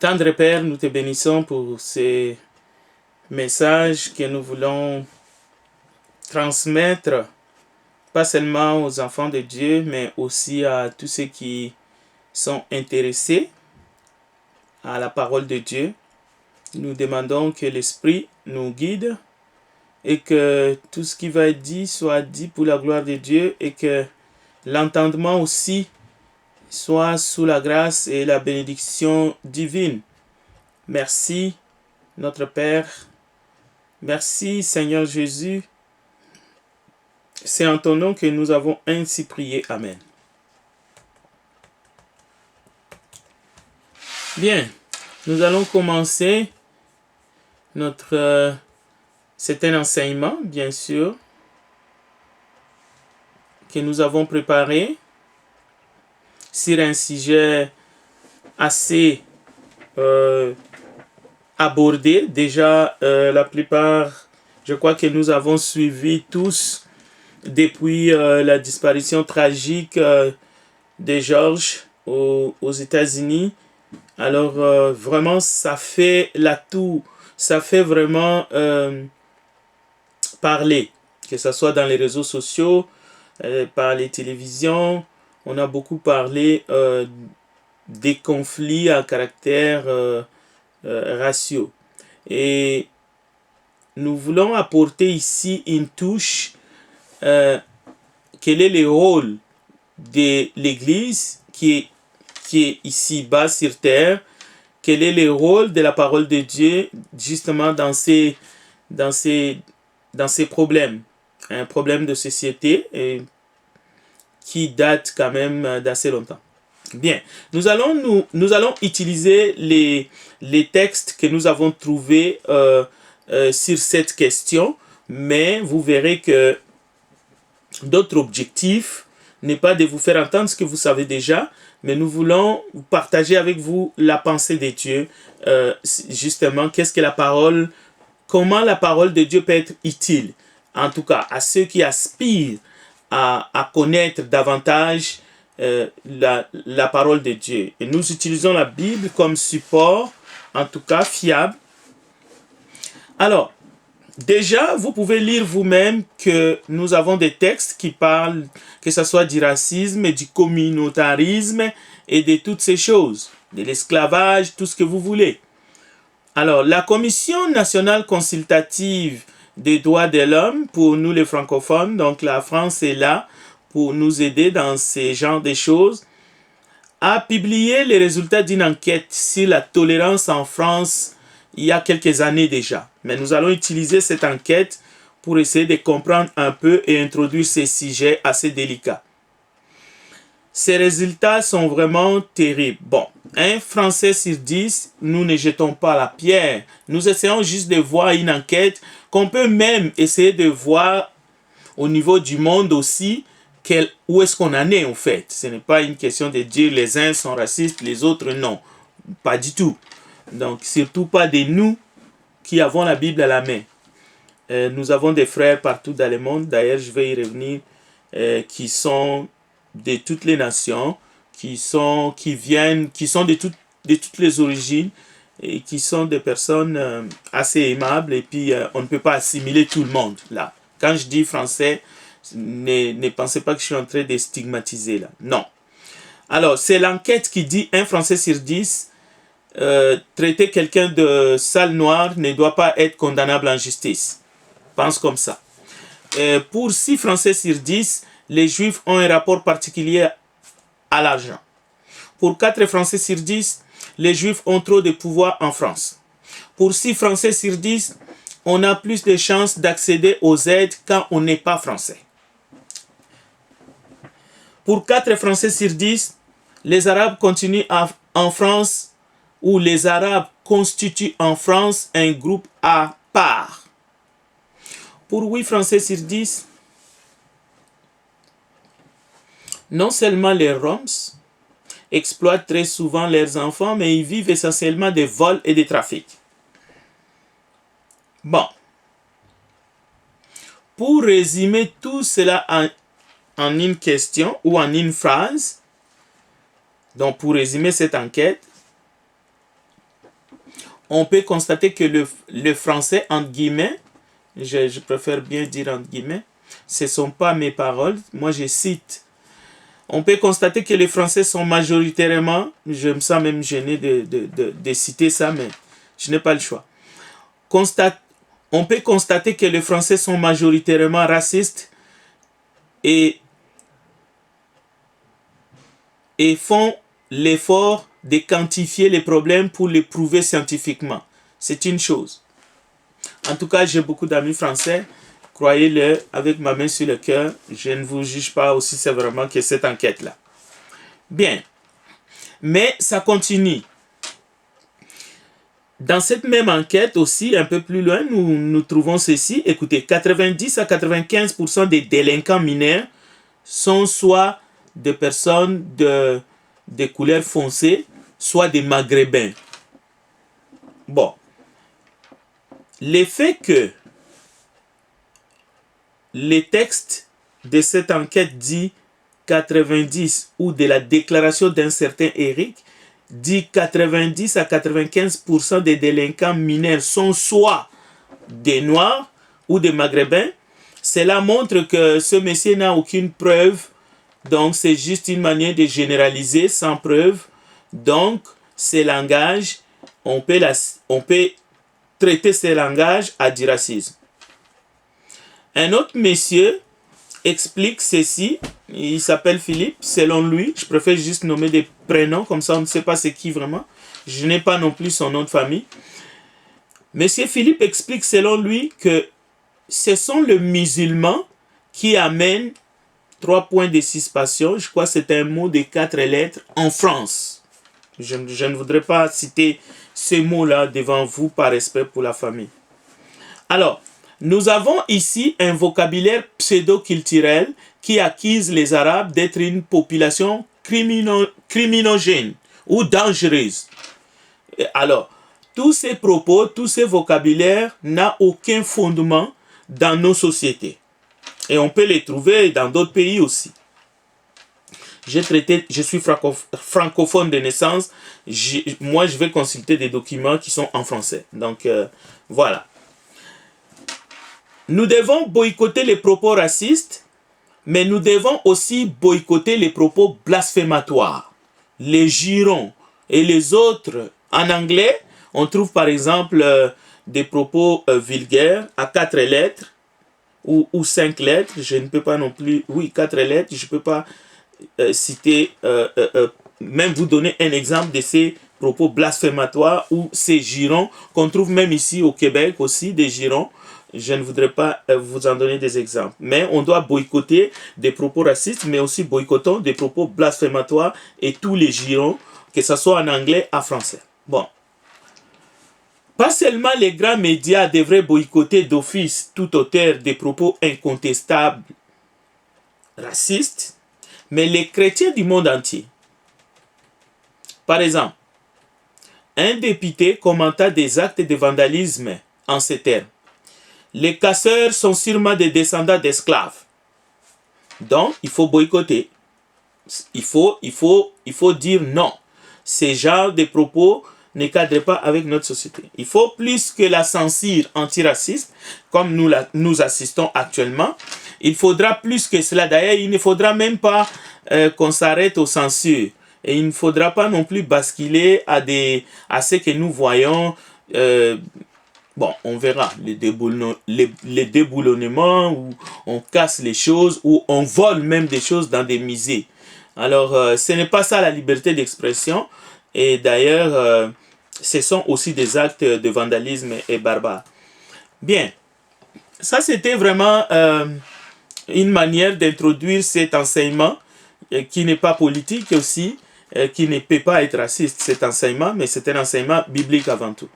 Tendre Père, nous te bénissons pour ces messages que nous voulons transmettre, pas seulement aux enfants de Dieu, mais aussi à tous ceux qui sont intéressés à la parole de Dieu. Nous demandons que l'Esprit nous guide et que tout ce qui va être dit soit dit pour la gloire de Dieu et que l'entendement aussi soit sous la grâce et la bénédiction divine. Merci, notre Père. Merci, Seigneur Jésus. C'est en ton nom que nous avons ainsi prié. Amen. Bien, nous allons commencer c'est un enseignement, bien sûr, que nous avons préparé sur un sujet assez abordé. Déjà, la plupart, je crois que nous avons suivi tous depuis la disparition tragique de George aux États-Unis. Alors, vraiment, ça fait l'atout, ça fait vraiment parler, que ce soit dans les réseaux sociaux, par les télévisions. On a beaucoup parlé des conflits à caractère raciaux. Et nous voulons apporter ici une touche. Quel est le rôle de l'Église qui est ici bas sur terre? Quel est le rôle de la parole de Dieu justement dans ces problèmes? Un problème de société qui date quand même d'assez longtemps. Bien, nous allons utiliser les textes que nous avons trouvés sur cette question, mais vous verrez que notre objectif n'est pas de vous faire entendre ce que vous savez déjà, mais nous voulons partager avec vous la pensée de Dieu, justement, qu'est-ce que la parole, comment la parole de Dieu peut être utile, en tout cas à ceux qui aspirent à connaître davantage la parole de Dieu. Et nous utilisons la Bible comme support, en tout cas fiable. Alors, déjà, vous pouvez lire vous-même que nous avons des textes qui parlent, que ce soit du racisme, du communautarisme et de toutes ces choses, de l'esclavage, tout ce que vous voulez. Alors, la Commission nationale consultative des droits de l'homme, pour nous les francophones, donc la France est là pour nous aider dans ces genres de choses, a publié les résultats d'une enquête sur la tolérance en France il y a quelques années déjà. Mais nous allons utiliser cette enquête pour essayer de comprendre un peu et introduire ces sujets assez délicats. Ces résultats sont vraiment terribles. Bon, un Français sur 10, nous ne jetons pas la pierre. Nous essayons juste de voir une enquête qu'on peut même essayer de voir au niveau du monde aussi, où est-ce qu'on en est en fait. Ce n'est pas une question de dire les uns sont racistes, les autres non. Pas du tout. Donc, surtout pas de nous qui avons la Bible à la main. Nous avons des frères partout dans le monde, d'ailleurs je vais y revenir, qui sont de toutes les nations, qui sont de toutes les origines et qui sont des personnes assez aimables et puis on ne peut pas assimiler tout le monde là. Quand je dis français, ne pensez pas que je suis en train de stigmatiser là. Non. Alors, c'est l'enquête qui dit 1 Français sur 10 traiter quelqu'un de sale noire ne doit pas être condamnable en justice. Pense comme ça. Pour 6 Français sur 10, les Juifs ont un rapport particulier à l'argent. Pour 4 Français sur 10, les Juifs ont trop de pouvoir en France. Pour 6 Français sur 10, on a plus de chances d'accéder aux aides quand on n'est pas français. Pour 4 Français sur 10, les Arabes continuent en France, où les Arabes constituent en France un groupe à part. Pour 8 Français sur 10, non seulement les Roms exploitent très souvent leurs enfants, mais ils vivent essentiellement des vols et des trafics. Bon. Pour résumer tout cela en une question ou en une phrase, donc pour résumer cette enquête, on peut constater que le français, entre guillemets, je préfère bien dire entre guillemets, ce ne sont pas mes paroles, moi je cite. On peut constater que les Français sont majoritairement, je me sens même gêné de citer ça, mais je n'ai pas le choix. On peut constater que les Français sont majoritairement racistes et font l'effort de quantifier les problèmes pour les prouver scientifiquement. C'est une chose. En tout cas, j'ai beaucoup d'amis français. Croyez-le, avec ma main sur le cœur, je ne vous juge pas aussi sévèrement que cette enquête-là. Bien. Mais ça continue. Dans cette même enquête aussi, un peu plus loin, nous trouvons ceci. Écoutez, 90 à 95% des délinquants mineurs sont soit des personnes de couleur foncée, soit des maghrébins. Bon. L'effet que les textes de cette enquête dit 90 ou de la déclaration d'un certain Eric dit 90 à 95% des délinquants mineurs sont soit des Noirs ou des Maghrébins. Cela montre que ce monsieur n'a aucune preuve, donc c'est juste une manière de généraliser sans preuve. Donc ces langages, on peut traiter ces langages à du racisme. Un autre monsieur explique ceci, il s'appelle Philippe, selon lui, je préfère juste nommer des prénoms, comme ça on ne sait pas c'est qui vraiment, je n'ai pas non plus son nom de famille. Monsieur Philippe explique selon lui que ce sont les musulmans qui amènent 3 points de suspicion, je crois que c'est un mot de 4 lettres, en France. Je ne voudrais pas citer ces mots-là devant vous par respect pour la famille. Alors, nous avons ici un vocabulaire pseudo-culturel qui accuse les Arabes d'être une population criminogène ou dangereuse. Alors, tous ces propos, tous ces vocabulaires n'ont aucun fondement dans nos sociétés. Et on peut les trouver dans d'autres pays aussi. Je suis francophone de naissance. Moi, je vais consulter des documents qui sont en français. Donc, voilà. Nous devons boycotter les propos racistes, mais nous devons aussi boycotter les propos blasphématoires, les jurons et les autres. En anglais, on trouve par exemple des propos vulgaires à 4 lettres ou 5 lettres. Je ne peux pas non plus... Oui, 4 lettres, je ne peux pas citer, même vous donner un exemple de ces propos blasphématoires ou ces jurons qu'on trouve même ici au Québec aussi, des jurons. Je ne voudrais pas vous en donner des exemples. Mais on doit boycotter des propos racistes, mais aussi boycottons des propos blasphématoires et tous les jurons, que ce soit en anglais ou en français. Bon. Pas seulement les grands médias devraient boycotter d'office tout auteur des propos incontestables racistes, mais les chrétiens du monde entier. Par exemple, un député commenta des actes de vandalisme en ces termes. Les casseurs sont sûrement des descendants d'esclaves. Donc, il faut boycotter. Il faut dire non. Ces genres de propos ne cadrent pas avec notre société. Il faut plus que la censure antiraciste, comme nous assistons actuellement. Il faudra plus que cela. D'ailleurs, il ne faudra même pas qu'on s'arrête aux censures. Et il ne faudra pas non plus basculer à ce que nous voyons... Bon, on verra les déboulonnements où on casse les choses, où on vole même des choses dans des musées. Alors, ce n'est pas ça la liberté d'expression. Et d'ailleurs, ce sont aussi des actes de vandalisme et barbares. Bien, ça c'était vraiment une manière d'introduire cet enseignement qui n'est pas politique aussi, qui ne peut pas être raciste, cet enseignement, mais c'est un enseignement biblique avant tout.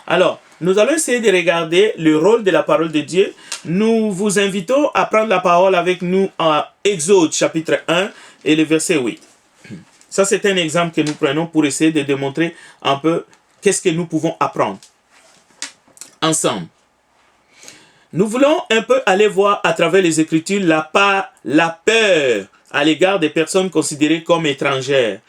Alors, nous allons essayer de regarder le rôle de la parole de Dieu. Nous vous invitons à prendre la parole avec nous en Exode chapitre 1 et le verset 8. Ça, c'est un exemple que nous prenons pour essayer de démontrer un peu qu'est-ce que nous pouvons apprendre ensemble. Nous voulons un peu aller voir à travers les Écritures la peur à l'égard des personnes considérées comme étrangères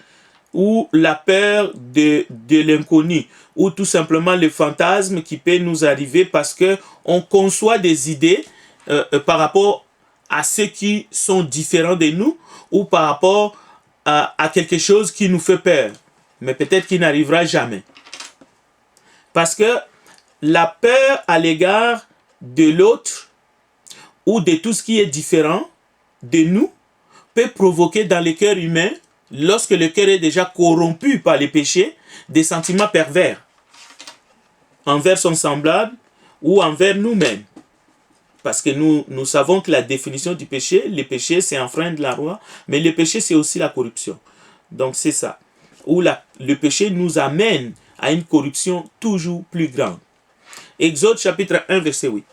ou la peur de l'inconnu, ou tout simplement le fantasme qui peut nous arriver parce qu'on conçoit des idées par rapport à ceux qui sont différents de nous, ou par rapport à quelque chose qui nous fait peur, mais peut-être qui n'arrivera jamais. Parce que la peur à l'égard de l'autre ou de tout ce qui est différent de nous peut provoquer dans le cœur humain, lorsque le cœur est déjà corrompu par les péchés, des sentiments pervers envers son semblable ou envers nous-mêmes. Parce que nous savons que la définition du péché, le péché c'est enfreindre la loi, mais le péché c'est aussi la corruption. Donc c'est ça. Où le péché nous amène à une corruption toujours plus grande. Exode chapitre 1 verset 8.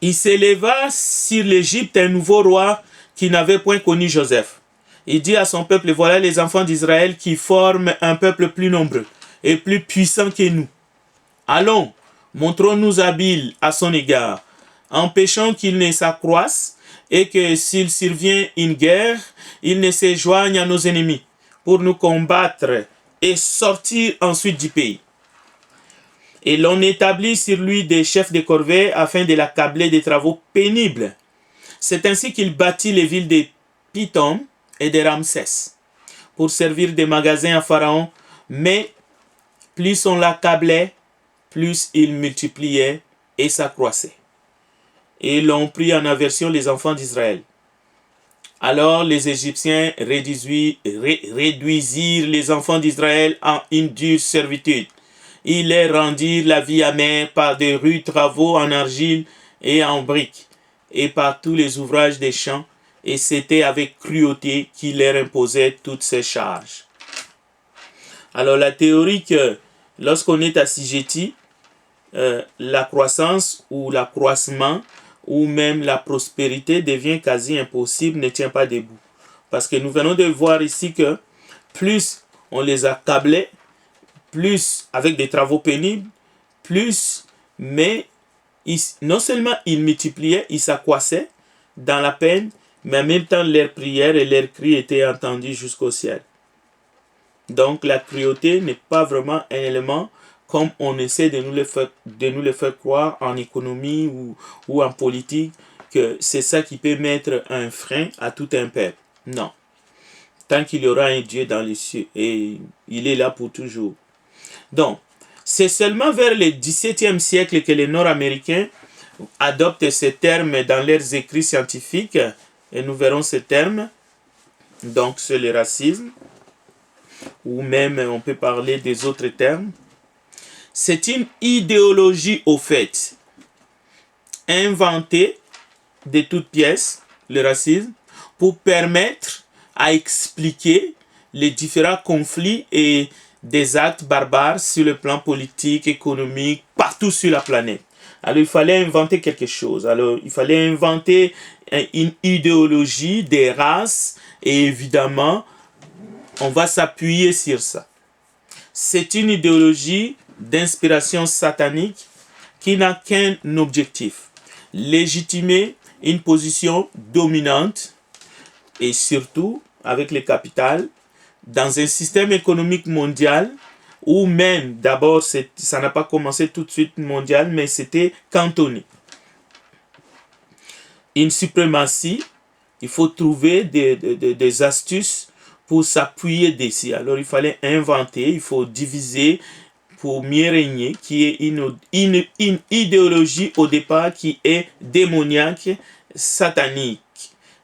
Il s'éleva sur l'Égypte un nouveau roi qui n'avait point connu Joseph. Il dit à son peuple, voilà les enfants d'Israël qui forment un peuple plus nombreux et plus puissant que nous. Allons, montrons-nous habiles à son égard, empêchons qu'il ne s'accroisse et que s'il survient une guerre, il ne se joigne à nos ennemis pour nous combattre et sortir ensuite du pays. Et l'on établit sur lui des chefs de corvée afin de l'accabler des travaux pénibles. C'est ainsi qu'il bâtit les villes de Pithom et de Ramsès pour servir de magasins à Pharaon, mais plus on l'accablait, plus il multipliait et s'accroissait. Et l'on prit en aversion les enfants d'Israël. Alors les Égyptiens réduisirent les enfants d'Israël en une dure servitude. Ils leur rendirent la vie amère par de rudes travaux en argile et en briques, et par tous les ouvrages des champs, et c'était avec cruauté qu'ils leur imposaient toutes ces charges. Alors la théorie que lorsqu'on est assujetti, la croissance ou l'accroissement ou même la prospérité devient quasi impossible, ne tient pas debout. Parce que nous venons de voir ici que plus on les accablait, plus avec des travaux pénibles, plus, mais non seulement ils multipliaient, ils s'accroissaient dans la peine, mais en même temps leurs prières et leurs cris étaient entendus jusqu'au ciel. Donc la cruauté n'est pas vraiment un élément comme on essaie de nous le faire croire en économie ou en politique, que c'est ça qui peut mettre un frein à tout un peuple. Non. Tant qu'il y aura un Dieu dans les cieux, et il est là pour toujours. Donc, c'est seulement vers le XVIIe siècle que les Nord-Américains adoptent ces termes dans leurs écrits scientifiques, et nous verrons ces termes. Donc, c'est le racisme, ou même on peut parler des autres termes. C'est une idéologie au fait, inventée de toutes pièces, le racisme, pour permettre à expliquer les différents conflits et des actes barbares sur le plan politique, économique, partout sur la planète. Alors il fallait inventer quelque chose. Alors il fallait inventer une idéologie des races et évidemment, on va s'appuyer sur ça. C'est une idéologie d'inspiration satanique qui n'a qu'un objectif, légitimer une position dominante et surtout avec le capital dans un système économique mondial où même d'abord ça n'a pas commencé tout de suite mondial, mais c'était cantonné. Une suprématie, il faut trouver des astuces pour s'appuyer dessus. Alors il fallait inventer, il faut diviser pour mieux régner, qui est une idéologie au départ qui est démoniaque, satanique.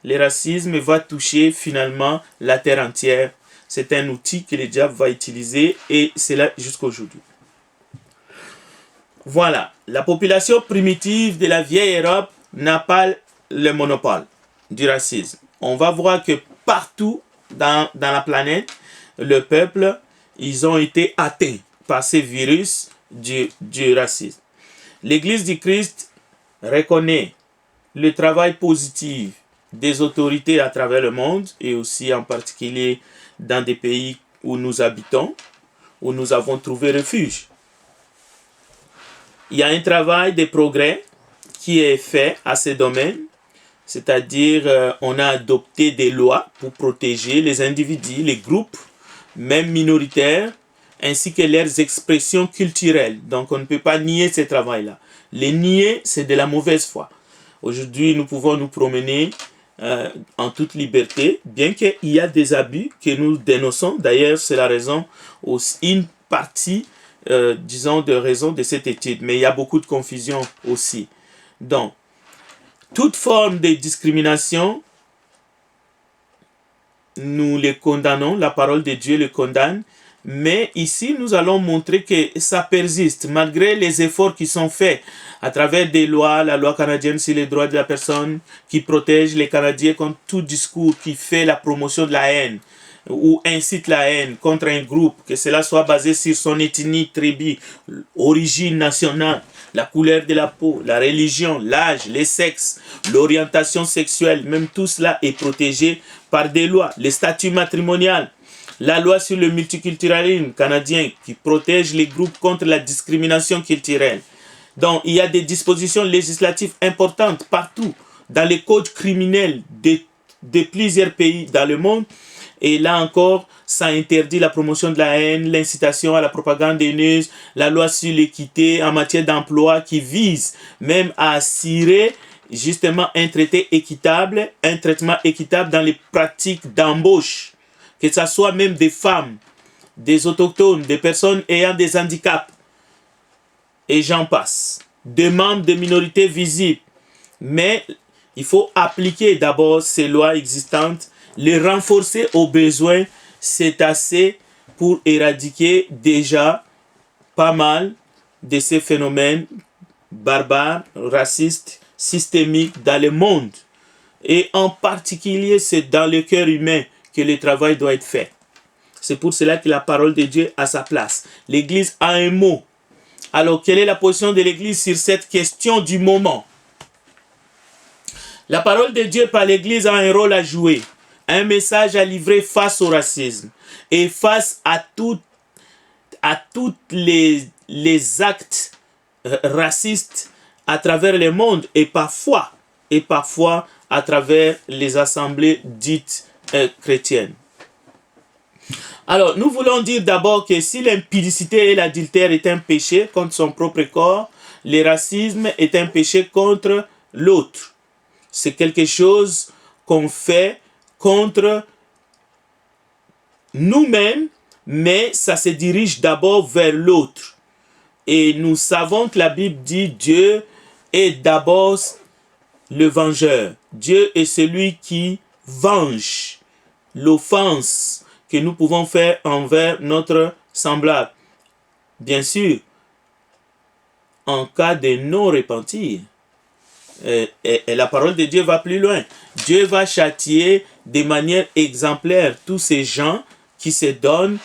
Le racisme va toucher finalement la terre entière. C'est un outil que le diable va utiliser et c'est là jusqu'à aujourd'hui. Voilà, la population primitive de la vieille Europe n'a pas le monopole du racisme. On va voir que partout dans la planète, le peuple, ils ont été atteints par ces virus du racisme. L'Église du Christ reconnaît le travail positif des autorités à travers le monde et aussi en particulier dans des pays où nous habitons, où nous avons trouvé refuge. Il y a un travail de progrès qui est fait à ce domaine. c'est-à-dire on a adopté des lois pour protéger les individus, les groupes, même minoritaires, ainsi que leurs expressions culturelles. Donc on ne peut pas nier ce travail-là. Les nier, c'est de la mauvaise foi. Aujourd'hui, nous pouvons nous promener en toute liberté, bien qu'il y a des abus que nous dénonçons. D'ailleurs, c'est la raison, une partie, disons, de raison de cette étude. Mais il y a beaucoup de confusion aussi. Donc, toute forme de discrimination, nous les condamnons, la parole de Dieu le condamne. Mais ici, nous allons montrer que ça persiste, malgré les efforts qui sont faits à travers des lois, la loi canadienne sur les droits de la personne, qui protège les Canadiens contre tout discours qui fait la promotion de la haine ou incite la haine contre un groupe, que cela soit basé sur son ethnie, tribu, origine nationale, la couleur de la peau, la religion, l'âge, les sexes, l'orientation sexuelle, même tout cela est protégé par des lois, les statuts matrimoniaux. La loi sur le multiculturalisme canadien qui protège les groupes contre la discrimination culturelle. Donc, il y a des dispositions législatives importantes partout, dans les codes criminels de plusieurs pays dans le monde. Et là encore, ça interdit la promotion de la haine, l'incitation à la propagande haineuse, la loi sur l'équité en matière d'emploi qui vise même à assurer justement un traitement équitable dans les pratiques d'embauche. Que ce soit même des femmes, des autochtones, des personnes ayant des handicaps, et j'en passe, des membres de minorités visibles. Mais il faut appliquer d'abord ces lois existantes, les renforcer au besoin, c'est assez pour éradiquer déjà pas mal de ces phénomènes barbares, racistes, systémiques dans le monde. Et en particulier, c'est dans le cœur humain que le travail doit être fait. C'est pour cela que la parole de Dieu a sa place. L'Église a un mot. Alors, quelle est la position de l'Église sur cette question du moment? La parole de Dieu par l'Église a un rôle à jouer, un message à livrer face au racisme et face à tous les actes racistes à travers le monde et parfois à travers les assemblées dites chrétiennes. Alors, nous voulons dire d'abord que si l'impudicité et l'adultère est un péché contre son propre corps, le racisme est un péché contre l'autre. C'est quelque chose qu'on fait contre nous-mêmes, mais ça se dirige d'abord vers l'autre. Et nous savons que la Bible dit Dieu est d'abord le vengeur. Dieu est celui qui venge l'offense que nous pouvons faire envers notre semblable. Bien sûr, en cas de non-repentir. Et la parole de Dieu va plus loin. Dieu va châtier de manière exemplaire tous ces gens qui se donnent,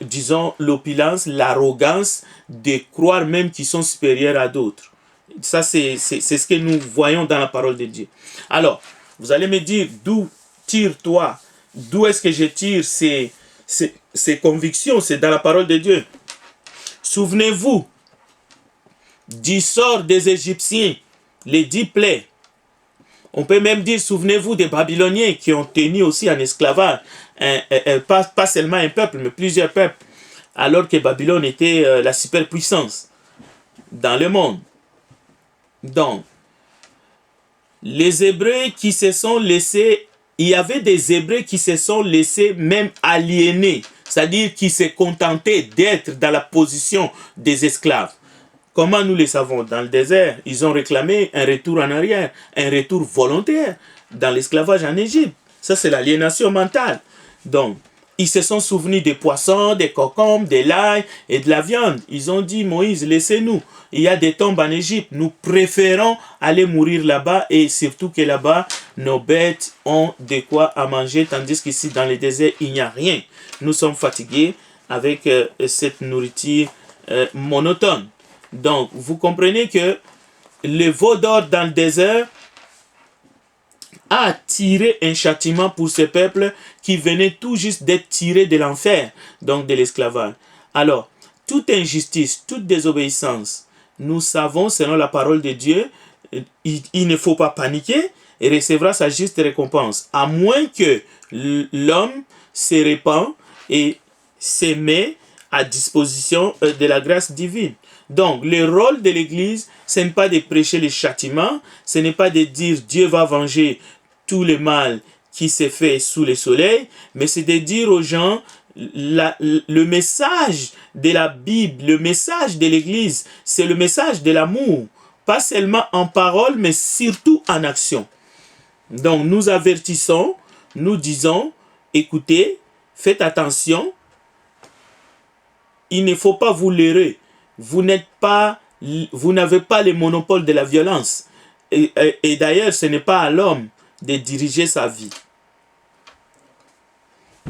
disons, l'opulence, l'arrogance de croire même qu'ils sont supérieurs à d'autres. Ça, c'est ce que nous voyons dans la parole de Dieu. Alors, vous allez me dire, d'où tire-toi? D'où est-ce que je tire ces convictions? C'est dans la parole de Dieu. Souvenez-vous du sort des Égyptiens, les 10 plaies. On peut même dire, souvenez-vous des Babyloniens qui ont tenu aussi en esclavage, pas seulement un peuple, mais plusieurs peuples, alors que Babylone était la superpuissance dans le monde. Donc, les Hébreux qui se sont laissés, il y avait des Hébreux qui se sont laissés même aliénés, c'est-à-dire qui se contentaient d'être dans la position des esclaves. Comment nous le savons? Dans le désert, ils ont réclamé un retour en arrière, un retour volontaire dans l'esclavage en Égypte. Ça, c'est l'aliénation mentale. Donc, ils se sont souvenus des poissons, des concombres, de l'ail et de la viande. Ils ont dit, Moïse, laissez-nous. Il y a des tombes en Égypte. Nous préférons aller mourir là-bas et surtout que là-bas, nos bêtes ont de quoi à manger, tandis qu'ici, dans le désert, il n'y a rien. Nous sommes fatigués avec cette nourriture monotone. Donc, vous comprenez que le veau d'or dans le désert a tiré un châtiment pour ce peuple qui venait tout juste d'être tiré de l'enfer, donc de l'esclavage. Alors, toute injustice, toute désobéissance, nous savons, selon la parole de Dieu, il ne faut pas paniquer et recevra sa juste récompense, à moins que l'homme se répand et se met à disposition de la grâce divine. Donc, le rôle de l'Église, ce n'est pas de prêcher les châtiments, ce n'est pas de dire Dieu va venger tout le mal qui s'est fait sous le soleil, mais c'est de dire aux gens le message de la Bible, le message de l'Église, c'est le message de l'amour, pas seulement en parole, mais surtout en action. Donc, nous avertissons, nous disons, écoutez, faites attention, il ne faut pas vous leurrer. Vous n'avez pas le monopole de la violence. Et d'ailleurs, ce n'est pas à l'homme de diriger sa vie.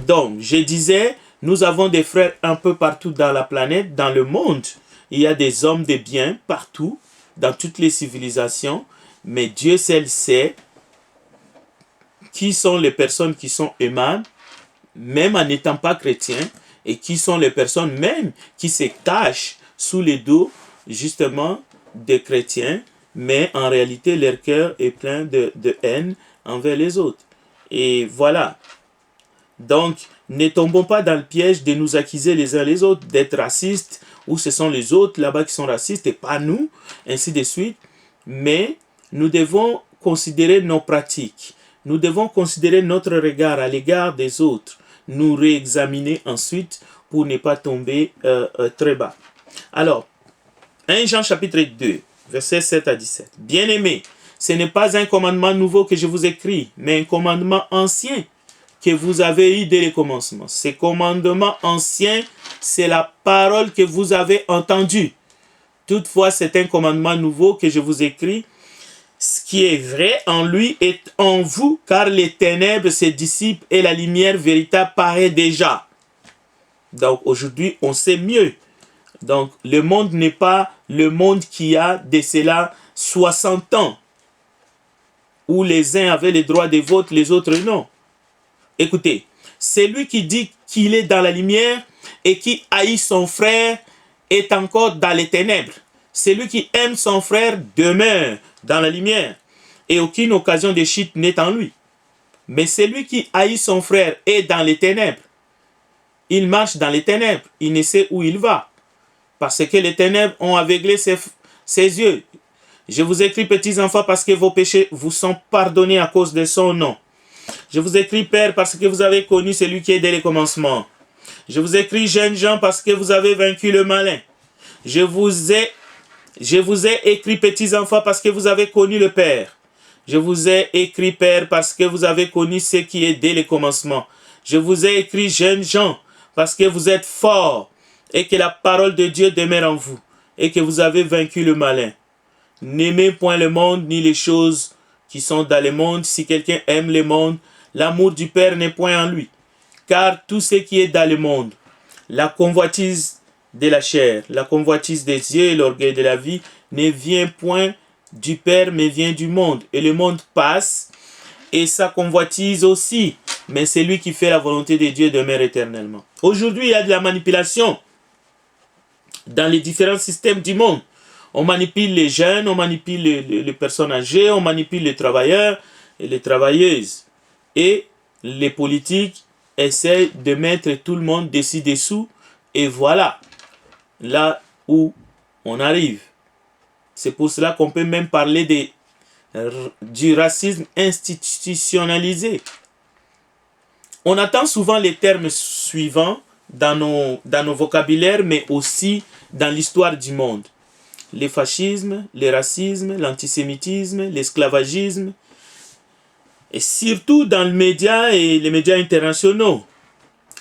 Donc, je disais, nous avons des frères un peu partout dans la planète, dans le monde. Il y a des hommes de bien partout, dans toutes les civilisations. Mais Dieu seul sait qui sont les personnes qui sont aimables, même en n'étant pas chrétiens, et qui sont les personnes même qui se cachent sous les dos, justement, des chrétiens, mais en réalité, leur cœur est plein de haine envers les autres. Et voilà. Donc, ne tombons pas dans le piège de nous accuser les uns les autres d'être racistes, ou ce sont les autres là-bas qui sont racistes et pas nous, ainsi de suite. Mais nous devons considérer nos pratiques. Nous devons considérer notre regard à l'égard des autres. Nous réexaminer ensuite pour ne pas tomber très bas. Alors, 1 Jean chapitre 2, versets 7 à 17. Bien-aimés, ce n'est pas un commandement nouveau que je vous écris, mais un commandement ancien que vous avez eu dès le commencement. Ce commandement ancien, c'est la parole que vous avez entendue. Toutefois, c'est un commandement nouveau que je vous écris. Ce qui est vrai en lui est en vous, car les ténèbres se dissipent et la lumière véritable paraît déjà. Donc aujourd'hui, on sait mieux. Donc le monde n'est pas le monde qui a de cela 60 ans, où les uns avaient le droit de vote, les autres non. Écoutez, celui qui dit qu'il est dans la lumière et qui haït son frère est encore dans les ténèbres. Celui qui aime son frère demeure dans la lumière et aucune occasion de chute n'est en lui. Mais celui qui haït son frère est dans les ténèbres. Il marche dans les ténèbres, il ne sait où il va. Parce que les ténèbres ont aveuglé ses yeux. Je vous écris, petits enfants, parce que vos péchés vous sont pardonnés à cause de son nom. Je vous écris, Père, parce que vous avez connu celui qui est dès le commencement. Je vous écris, jeunes gens, parce que vous avez vaincu le malin. Je vous ai écrit, petits enfants, parce que vous avez connu le Père. Je vous ai écrit, Père, parce que vous avez connu ce qui est dès le commencement. Je vous ai écrit, jeunes gens, parce que vous êtes forts et que la parole de Dieu demeure en vous et que vous avez vaincu le malin. N'aimez point le monde ni les choses qui sont dans le monde. Si quelqu'un aime le monde, l'amour du Père n'est point en lui. Car tout ce qui est dans le monde, la convoitise de la chair, la convoitise des yeux et l'orgueil de la vie, ne vient point du Père, mais vient du monde. Et le monde passe, et sa convoitise aussi. Mais celui qui fait la volonté de Dieu demeure éternellement. Aujourd'hui, il y a de la manipulation dans les différents systèmes du monde. On manipule les jeunes, on manipule les personnes âgées, on manipule les travailleurs et les travailleuses. Et les politiques essaient de mettre tout le monde dessus-dessous. Et voilà, là où on arrive. C'est pour cela qu'on peut même parler du racisme institutionnalisé. On entend souvent les termes suivants dans nos vocabulaires, mais aussi dans l'histoire du monde. Le fascisme, le racisme, l'antisémitisme, l'esclavagisme, et surtout dans les médias et les médias internationaux.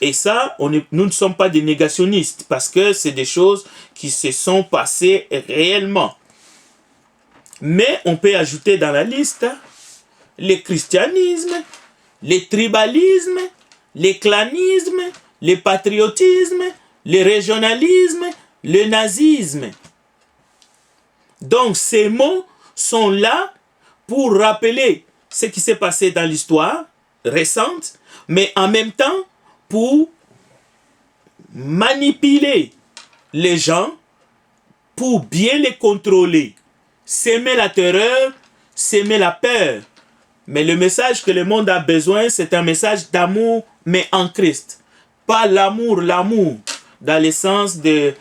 Et ça, nous ne sommes pas des négationnistes, parce que c'est des choses qui se sont passées réellement. Mais on peut ajouter dans la liste le christianisme, le tribalisme, le clanisme, le patriotisme, le régionalisme, le nazisme. Donc ces mots sont là pour rappeler ce qui s'est passé dans l'histoire récente, mais en même temps pour manipuler les gens, pour bien les contrôler. s'aimer la terreur, s'aimer la peur. Mais le message que le monde a besoin, c'est un message d'amour, mais en Christ. Pas l'amour dans le sens de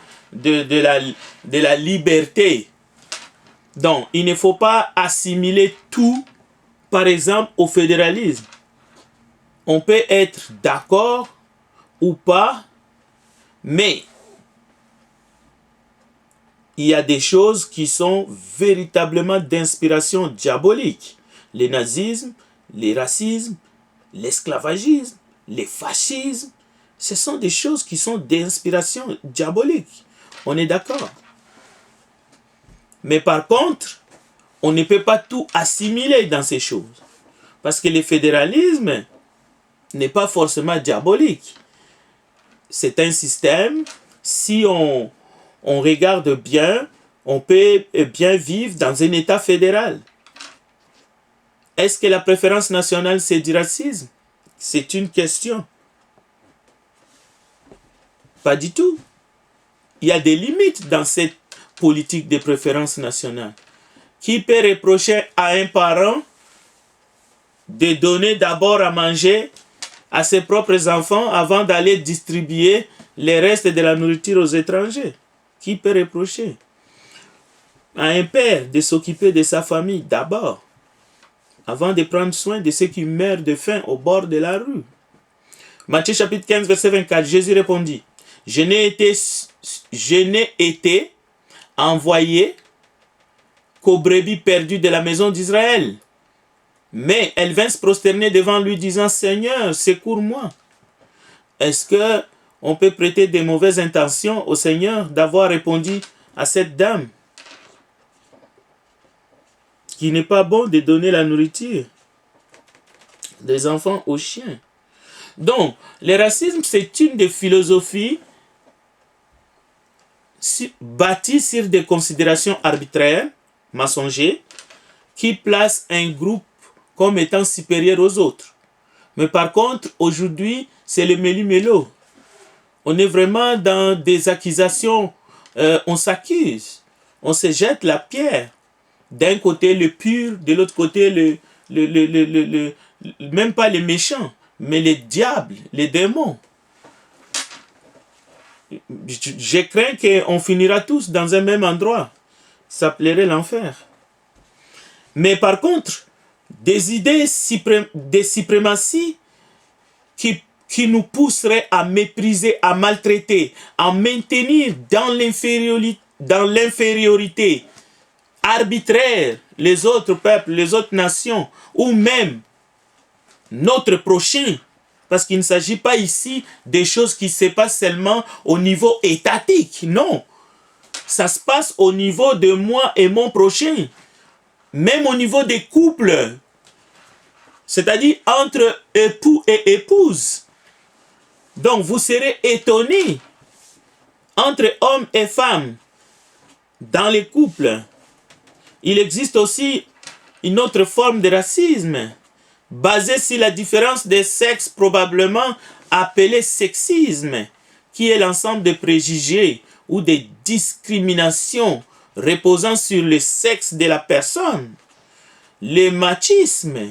la liberté. Donc, il ne faut pas assimiler tout, par exemple, au fédéralisme. On peut être d'accord ou pas, mais il y a des choses qui sont véritablement d'inspiration diabolique. Le nazisme, le racisme, l'esclavagisme, le fascisme, ce sont des choses qui sont d'inspiration diabolique. On est d'accord. Mais par contre, on ne peut pas tout assimiler dans ces choses. Parce que le fédéralisme n'est pas forcément diabolique. C'est un système, si on regarde bien, on peut bien vivre dans un État fédéral. Est-ce que la préférence nationale, c'est du racisme? C'est une question. Pas du tout. Il y a des limites dans cette politique de préférence nationale. Qui peut reprocher à un parent de donner d'abord à manger à ses propres enfants avant d'aller distribuer les restes de la nourriture aux étrangers? Qui peut reprocher à un père de s'occuper de sa famille d'abord, avant de prendre soin de ceux qui meurent de faim au bord de la rue? Matthieu chapitre 15, verset 24, Jésus répondit, je n'ai été envoyé qu'aux brebis perdues de la maison d'Israël. Mais elles vinrent se prosterner devant lui, disant, Seigneur, secours-moi. Est-ce qu'on peut prêter des mauvaises intentions au Seigneur d'avoir répondu à cette dame qu'il n'est pas bon de donner la nourriture des enfants aux chiens? Donc, le racisme, c'est une des philosophies bâties sur des considérations arbitraires, mensongères, qui placent un groupe comme étant supérieur aux autres. Mais par contre, aujourd'hui, c'est le méli-mélo. On est vraiment dans des accusations, on s'accuse, on se jette la pierre. D'un côté le pur, de l'autre côté même pas les méchants, mais les diables, les démons. Je crains qu'on finira tous dans un même endroit. Ça plairait l'enfer. Mais par contre, des idées de suprématie qui nous pousseraient à mépriser, à maltraiter, à maintenir dans l'infériorité arbitraire les autres peuples, les autres nations, ou même notre prochain. Parce qu'il ne s'agit pas ici des choses qui se passent seulement au niveau étatique. Non. Ça se passe au niveau de moi et mon prochain. Même au niveau des couples. C'est-à-dire entre époux et épouse. Donc vous serez étonnés. Entre hommes et femmes. Dans les couples. Il existe aussi une autre forme de racisme. Basé sur la différence des sexes, probablement appelé sexisme, qui est l'ensemble de préjugés ou de discriminations reposant sur le sexe de la personne. Le machisme,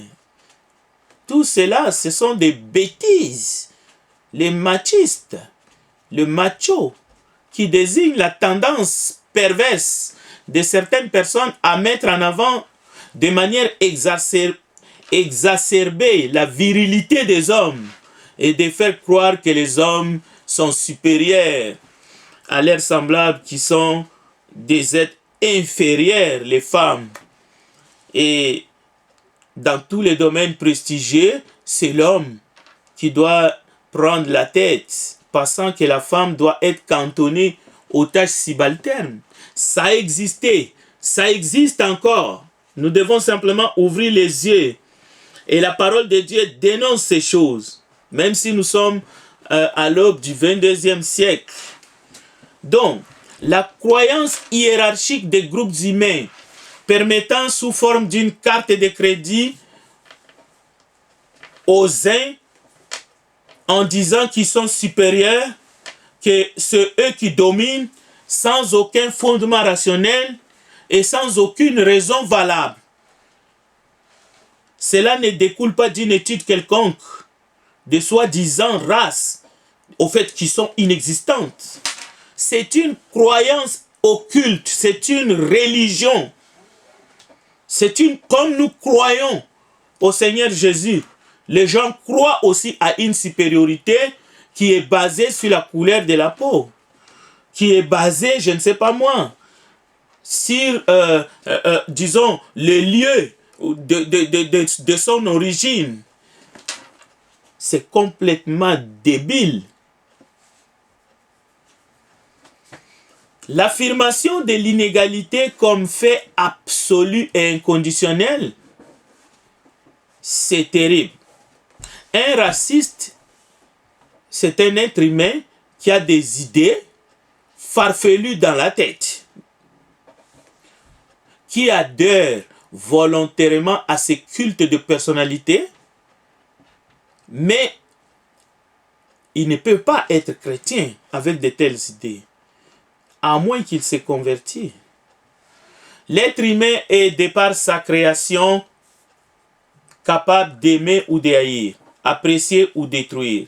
tout cela, ce sont des bêtises. Les machistes, le macho, qui désigne la tendance perverse de certaines personnes à mettre en avant de manière exacerber la virilité des hommes et de faire croire que les hommes sont supérieurs à leurs semblables qui sont des êtres inférieurs, les femmes. Et dans tous les domaines prestigieux, c'est l'homme qui doit prendre la tête, pensant que la femme doit être cantonnée aux tâches subalternes. Ça a existé, ça existe encore. Nous devons simplement ouvrir les yeux. Et la parole de Dieu dénonce ces choses, même si nous sommes à l'aube du 22e siècle. Donc, la croyance hiérarchique des groupes humains permettant sous forme d'une carte de crédit aux uns en disant qu'ils sont supérieurs, que c'est eux qui dominent sans aucun fondement rationnel, et sans aucune raison valable. Cela ne découle pas d'une étude quelconque, de soi-disant races, au fait qui sont inexistantes. C'est une croyance occulte, c'est une religion. Comme nous croyons au Seigneur Jésus, les gens croient aussi à une supériorité qui est basée sur la couleur de la peau, qui est basée, je ne sais pas moi, sur, disons, le lieu de son origine. C'est complètement débile. L'affirmation de l'inégalité comme fait absolu et inconditionnel, c'est terrible. Un raciste, c'est un être humain qui a des idées farfelues dans la tête, qui adhère volontairement à ces cultes de personnalité, mais il ne peut pas être chrétien avec de telles idées, à moins qu'il se convertisse. L'être humain est, de par sa création, capable d'aimer ou d'haïr, apprécier ou détruire.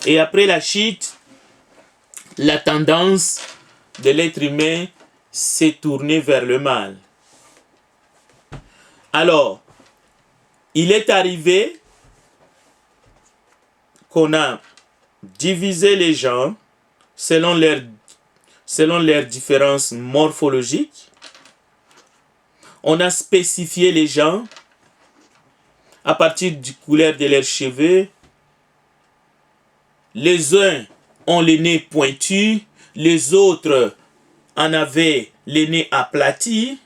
Et après la chute, la tendance de l'être humain s'est tournée vers le mal. Alors, il est arrivé qu'on a divisé les gens selon leurs différences morphologiques. On a spécifié les gens à partir du couleur de leurs cheveux. Les uns ont le nez pointu, les autres en avaient le nez aplati.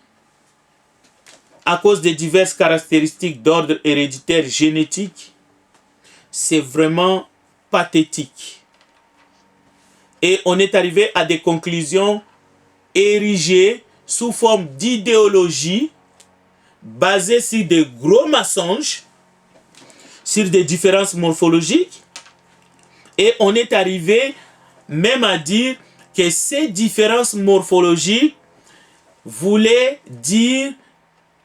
À cause des diverses caractéristiques d'ordre héréditaire génétique, c'est vraiment pathétique. Et on est arrivé à des conclusions érigées sous forme d'idéologie basées sur des gros mensonges, sur des différences morphologiques. Et on est arrivé même à dire que ces différences morphologiques voulaient dire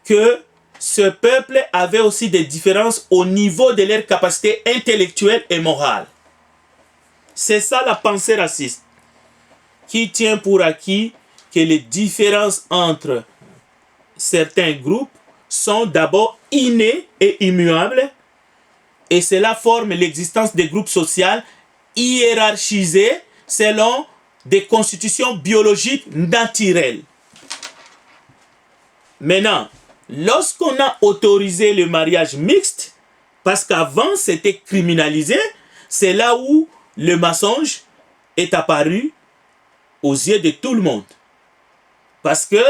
que ce peuple avait aussi des différences au niveau de leur capacité intellectuelle et morale. C'est ça la pensée raciste, qui tient pour acquis que les différences entre certains groupes sont d'abord innées et immuables, et cela forme l'existence des groupes sociaux hiérarchisés selon des constitutions biologiques naturelles. Maintenant, lorsqu'on a autorisé le mariage mixte, parce qu'avant c'était criminalisé, c'est là où le mensonge est apparu aux yeux de tout le monde. Parce que,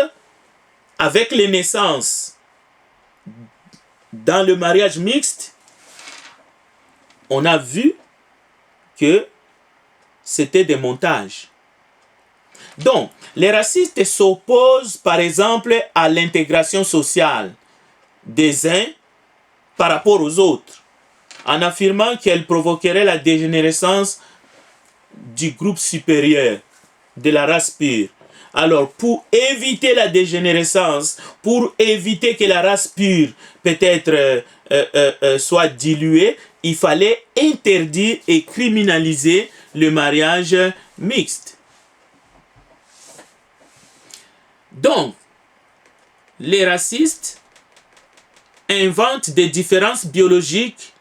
avec les naissances dans le mariage mixte, on a vu que c'était des montages. Donc, les racistes s'opposent par exemple à l'intégration sociale des uns par rapport aux autres, en affirmant qu'elle provoquerait la dégénérescence du groupe supérieur, de la race pure. Alors, pour éviter la dégénérescence, pour éviter que la race pure peut-être soit diluée, il fallait interdire et criminaliser le mariage mixte. Donc, les racistes inventent des différences biologiques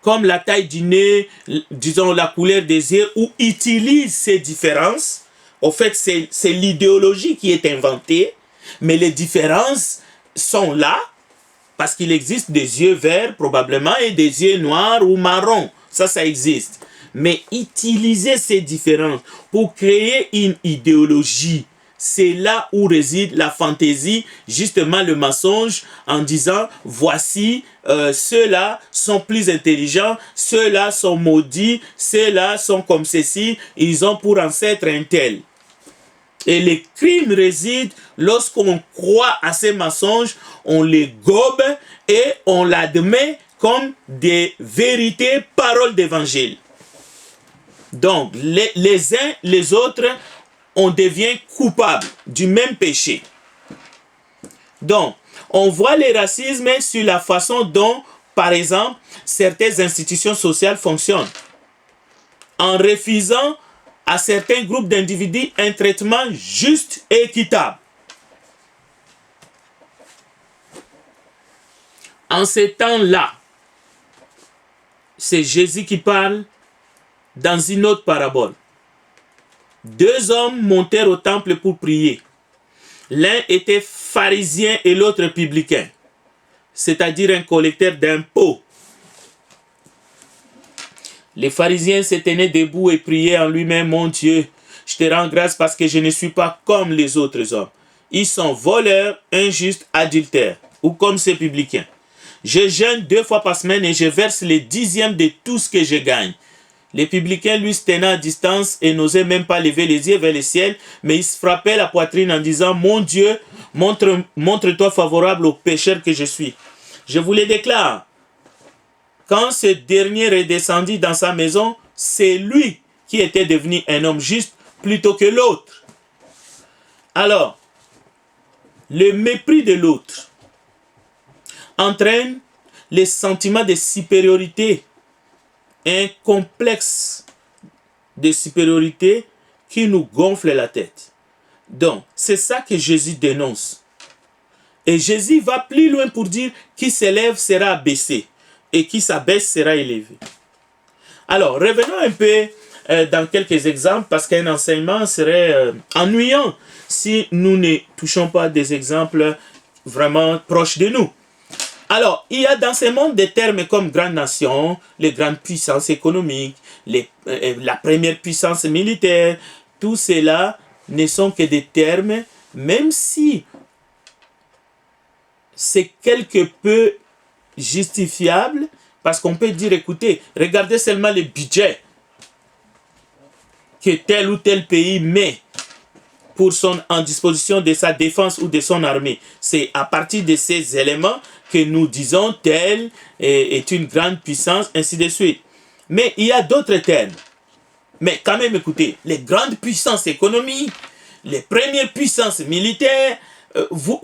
comme la taille du nez, disons la couleur des yeux, ou utilisent ces différences. Au fait, c'est l'idéologie qui est inventée, mais les différences sont là parce qu'il existe des yeux verts probablement et des yeux noirs ou marrons. Ça existe. Mais utiliser ces différences pour créer une idéologie, c'est là où réside la fantaisie, justement le mensonge, en disant voici ceux-là sont plus intelligents, ceux-là sont maudits, ceux-là sont comme ceci, ils ont pour ancêtre un tel. Et les crimes résident lorsqu'on croit à ces mensonges, on les gobe et on l'admet comme des vérités, paroles d'évangile. Donc, les uns, les autres, on devient coupable du même péché. Donc, on voit les racismes sur la façon dont, par exemple, certaines institutions sociales fonctionnent. En refusant à certains groupes d'individus un traitement juste et équitable. En ces temps-là, c'est Jésus qui parle dans une autre parabole. 2 hommes montèrent au temple pour prier. L'un était pharisien et l'autre publicain, c'est-à-dire un collecteur d'impôts. Les pharisiens se tenaient debout et priaient en lui-même: mon Dieu, je te rends grâce parce que je ne suis pas comme les autres hommes. Ils sont voleurs, injustes, adultères, ou comme ces publicains. Je jeûne 2 fois par semaine et je verse les 10e de tout ce que je gagne. Les publicains, lui, se tenaient à distance et n'osaient même pas lever les yeux vers le ciel, mais ils se frappaient la poitrine en disant: mon Dieu, montre-toi favorable au pécheur que je suis. Je vous le déclare, quand ce dernier redescendit dans sa maison, c'est lui qui était devenu un homme juste plutôt que l'autre. Alors, le mépris de l'autre entraîne les sentiments de supériorité, un complexe de supériorité qui nous gonfle la tête. Donc, c'est ça que Jésus dénonce. Et Jésus va plus loin pour dire: qui s'élève sera abaissé et qui s'abaisse sera élevé. Alors, revenons un peu dans quelques exemples, parce qu'un enseignement serait ennuyant si nous ne touchons pas des exemples vraiment proches de nous. Alors, il y a dans ce monde des termes comme grande nation, les grandes puissances économiques, la première puissance militaire. Tout cela ne sont que des termes, même si c'est quelque peu justifiable, parce qu'on peut dire: écoutez, regardez seulement le budget que tel ou tel pays met en disposition de sa défense ou de son armée. C'est à partir de ces éléments que nous disons tel est une grande puissance, ainsi de suite. Mais il y a d'autres termes. Mais quand même, écoutez, les grandes puissances économiques, les premières puissances militaires, vous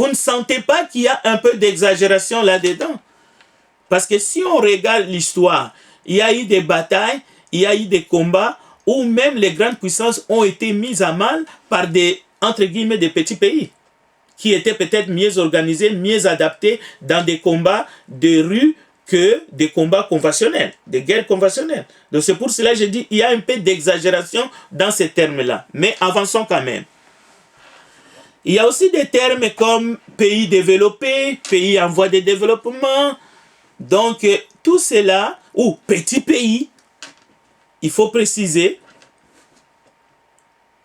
ne sentez pas qu'il y a un peu d'exagération là-dedans? Parce que si on regarde l'histoire, il y a eu des batailles, il y a eu des combats où même les grandes puissances ont été mises à mal par entre guillemets, des petits pays qui étaient peut-être mieux organisés, mieux adaptés dans des combats de rue que des combats conventionnels, des guerres conventionnelles. Donc c'est pour cela que je dis il y a un peu d'exagération dans ces termes-là. Mais avançons quand même. Il y a aussi des termes comme pays développé, pays en voie de développement. Donc tout cela, ou petit pays, il faut préciser.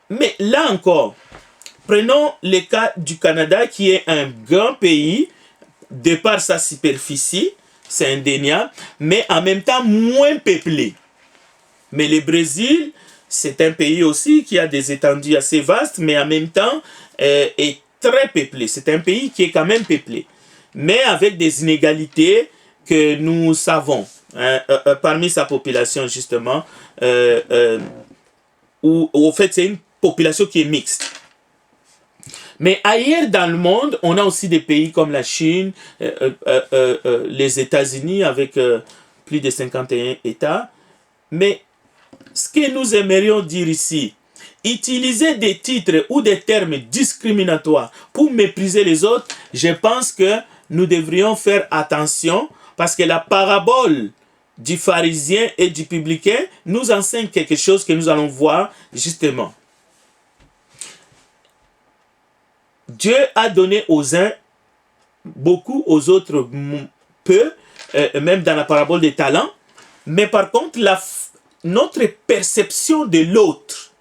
Mais là encore, prenons le cas du Canada qui est un grand pays de par sa superficie, c'est indéniable, mais en même temps moins peuplé. Mais le Brésil, c'est un pays aussi qui a des étendues assez vastes, mais en même temps est très peuplé. C'est un pays qui est quand même peuplé, mais avec des inégalités que nous savons parmi sa population, justement, où au fait c'est une population qui est mixte. Mais ailleurs dans le monde, on a aussi des pays comme la Chine, les États-Unis avec plus de 51 États. Mais ce que nous aimerions dire ici, utiliser des titres ou des termes discriminatoires pour mépriser les autres, je pense que nous devrions faire attention, parce que la parabole du pharisien et du publicain nous enseigne quelque chose que nous allons voir justement. Dieu a donné aux uns beaucoup, aux autres peu, même dans la parabole des talents. Mais par contre, notre perception de l'autre,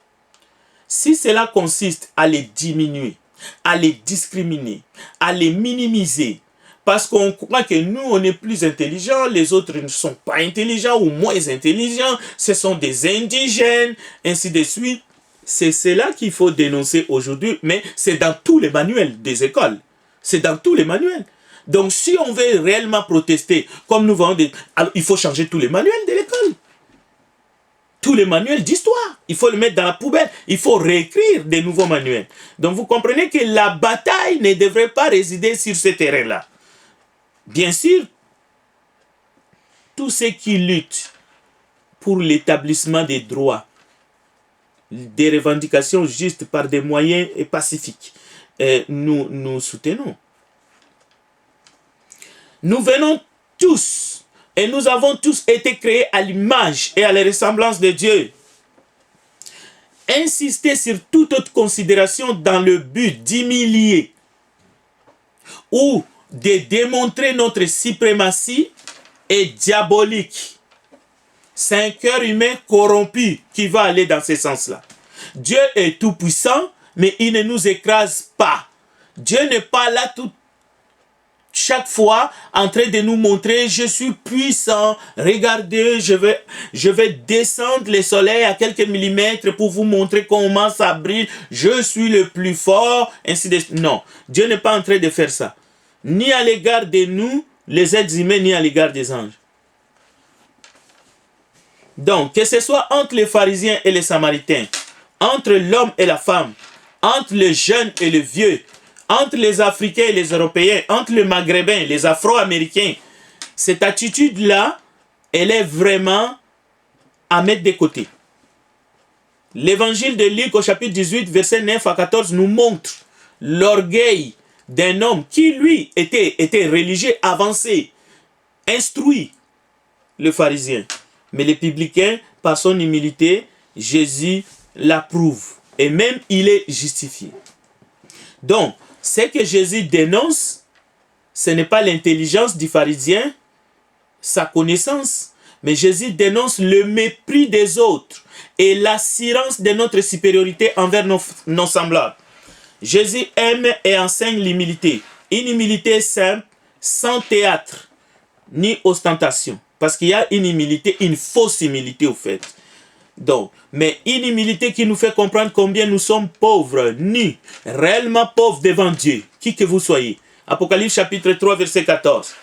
si cela consiste à les diminuer, à les discriminer, à les minimiser, parce qu'on croit que nous, on est plus intelligents, les autres ne sont pas intelligents ou moins intelligents, ce sont des indigènes, ainsi de suite. C'est cela qu'il faut dénoncer aujourd'hui, mais c'est dans tous les manuels des écoles. C'est dans tous les manuels. Donc, si on veut réellement protester, comme nous venons de... Alors, il faut changer tous les manuels de l'école. tous les manuels d'histoire. Il faut le mettre dans la poubelle. Il faut réécrire des nouveaux manuels. Donc vous comprenez que la bataille ne devrait pas résider sur ce terrain-là. Bien sûr, tous ceux qui luttent pour l'établissement des droits, des revendications justes par des moyens pacifiques, nous soutenons. Nous venons tous, et nous avons tous été créés à l'image et à la ressemblance de Dieu. Insister sur toute autre considération dans le but d'humilier ou de démontrer notre suprématie est diabolique. C'est un cœur humain corrompu qui va aller dans ce sens-là. Dieu est tout-puissant, mais il ne nous écrase pas. Dieu n'est pas là chaque fois en train de nous montrer: je suis puissant, regardez, je vais descendre le soleil à quelques millimètres pour vous montrer comment ça brille, je suis le plus fort, ainsi de suite. Non, Dieu n'est pas en train de faire ça. Ni à l'égard de nous, les êtres humains, ni à l'égard des anges. Donc, que ce soit entre les pharisiens et les samaritains, entre l'homme et la femme, entre le jeune et le vieux, entre les Africains et les Européens, entre les Maghrébins, les Afro-Américains, cette attitude-là, elle est vraiment à mettre de côté. L'évangile de Luc au chapitre 18, versets 9 à 14 nous montre l'orgueil d'un homme qui, lui, était religieux avancé, instruit, le pharisien. Mais les publicains, par son humilité, Jésus l'approuve. Et même, il est justifié. Donc, ce que Jésus dénonce, ce n'est pas l'intelligence du pharisien, sa connaissance, mais Jésus dénonce le mépris des autres et l'assurance de notre supériorité envers nos semblables. Jésus aime et enseigne l'humilité. Une humilité simple, sans théâtre, ni ostentation. Parce qu'il y a une humilité, une fausse humilité au fait. Donc, mais une humilité qui nous fait comprendre combien nous sommes pauvres, nus, réellement pauvres devant Dieu, qui que vous soyez. Apocalypse chapitre 3, verset 14.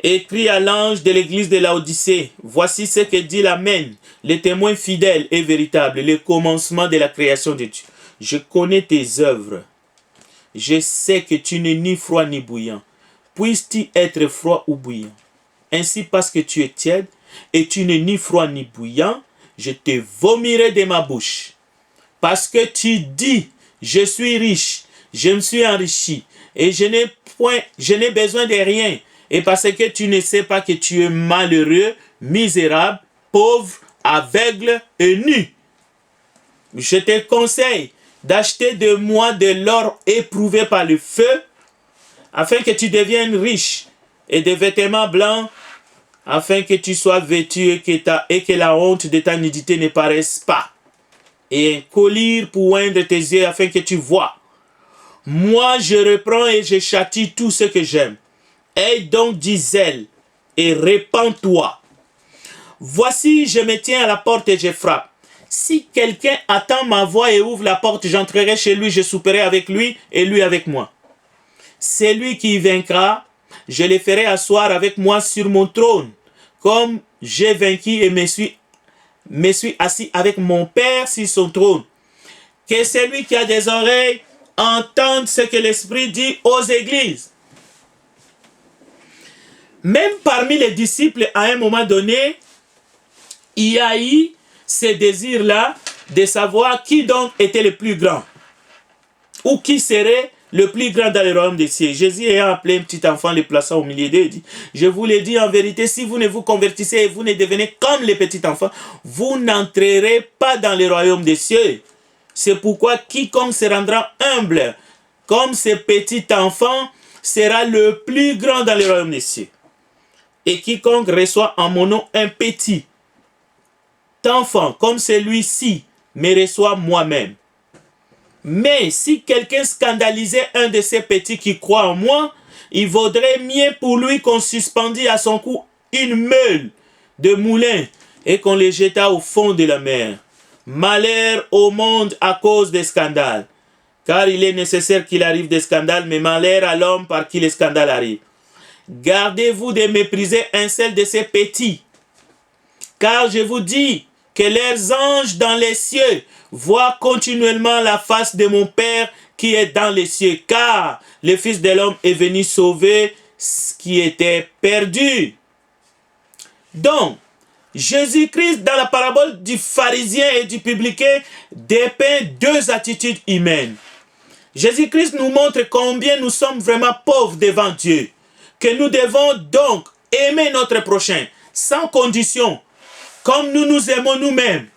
Écrit à l'ange de l'église de Laodicée, voici ce que dit l'Amen, le témoin fidèle et véritable, le commencement de la création de Dieu. Je connais tes œuvres. Je sais que tu n'es ni froid ni bouillant. Puisses-tu être froid ou bouillant? Ainsi, parce que tu es tiède et tu n'es ni froid ni bouillant, je te vomirai de ma bouche. Parce que tu dis, je suis riche, je me suis enrichi et je n'ai besoin de rien. Et parce que tu ne sais pas que tu es malheureux, misérable, pauvre, aveugle et nu. Je te conseille d'acheter de moi de l'or éprouvé par le feu, afin que tu deviennes riche, et des vêtements blancs, afin que tu sois vêtu et que la honte de ta nudité ne paraisse pas, et un collier pour oindre tes yeux, afin que tu vois. Moi, je reprends et je châtie tout ce que j'aime. Aie donc du zèle et répands-toi. Voici, je me tiens à la porte et je frappe. Si quelqu'un attend ma voix et ouvre la porte, j'entrerai chez lui, je souperai avec lui et lui avec moi. Celui qui vaincra, je le ferai asseoir avec moi sur mon trône, comme j'ai vaincu et me suis assis avec mon Père sur son trône. Que celui qui a des oreilles entende ce que l'Esprit dit aux églises. Même parmi les disciples, à un moment donné, il y a eu ce désir-là de savoir qui donc était le plus grand, ou qui serait le plus grand dans le royaume des cieux. Jésus ayant appelé un petit enfant, le plaça au milieu d'eux, dit: je vous le dis en vérité, si vous ne vous convertissez et vous ne devenez comme les petits enfants, vous n'entrerez pas dans le royaume des cieux. C'est pourquoi quiconque se rendra humble comme ce petit enfant sera le plus grand dans le royaume des cieux. Et quiconque reçoit en mon nom un petit enfant comme celui-ci me reçoit moi-même. Mais si quelqu'un scandalisait un de ces petits qui croient en moi, il vaudrait mieux pour lui qu'on suspendît à son cou une meule de moulin et qu'on les jetât au fond de la mer. Malheur au monde à cause des scandales, car il est nécessaire qu'il arrive des scandales, mais malheur à l'homme par qui les scandales arrivent. Gardez-vous de mépriser un seul de ces petits, car je vous dis que leurs anges dans les cieux voient continuellement la face de mon Père qui est dans les cieux, car le Fils de l'homme est venu sauver ce qui était perdu. Donc, Jésus-Christ, dans la parabole du pharisien et du publicain, dépeint deux attitudes humaines. Jésus-Christ nous montre combien nous sommes vraiment pauvres devant Dieu, que nous devons donc aimer notre prochain, sans condition, comme nous nous aimons nous-mêmes.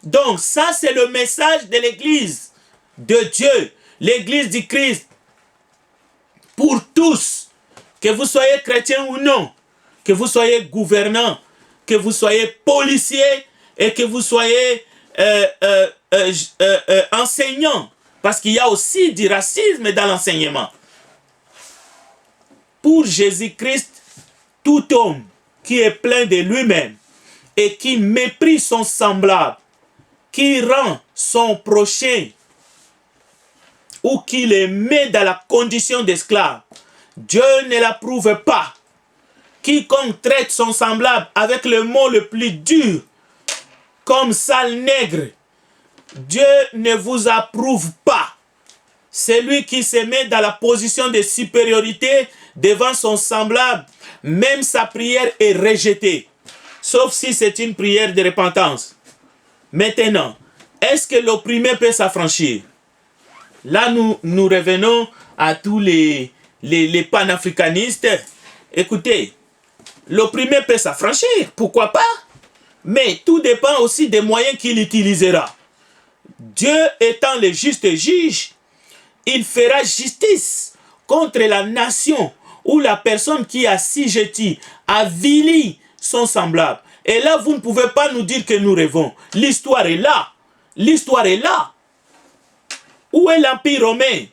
Donc, ça, c'est le message de l'Église de Dieu, l'Église du Christ, pour tous, que vous soyez chrétien ou non, que vous soyez gouvernant, que vous soyez policier et que vous soyez enseignant, parce qu'il y a aussi du racisme dans l'enseignement. Pour Jésus-Christ, tout homme qui est plein de lui-même et qui méprise son semblable, qui rend son prochain ou qui le met dans la condition d'esclave, Dieu ne l'approuve pas. Quiconque traite son semblable avec le mot le plus dur, comme sale nègre, Dieu ne vous approuve pas. Celui qui se met dans la position de supériorité devant son semblable, même sa prière est rejetée, sauf si c'est une prière de repentance. Maintenant, est-ce que l'opprimé peut s'affranchir? Là, nous revenons à tous les panafricanistes. Écoutez, l'opprimé peut s'affranchir, pourquoi pas? Mais tout dépend aussi des moyens qu'il utilisera. Dieu étant le juste juge, il fera justice contre la nation ou la personne qui a assujetti, avili son semblable. Et là, vous ne pouvez pas nous dire que nous rêvons. L'histoire est là. L'histoire est là. Où est l'Empire romain?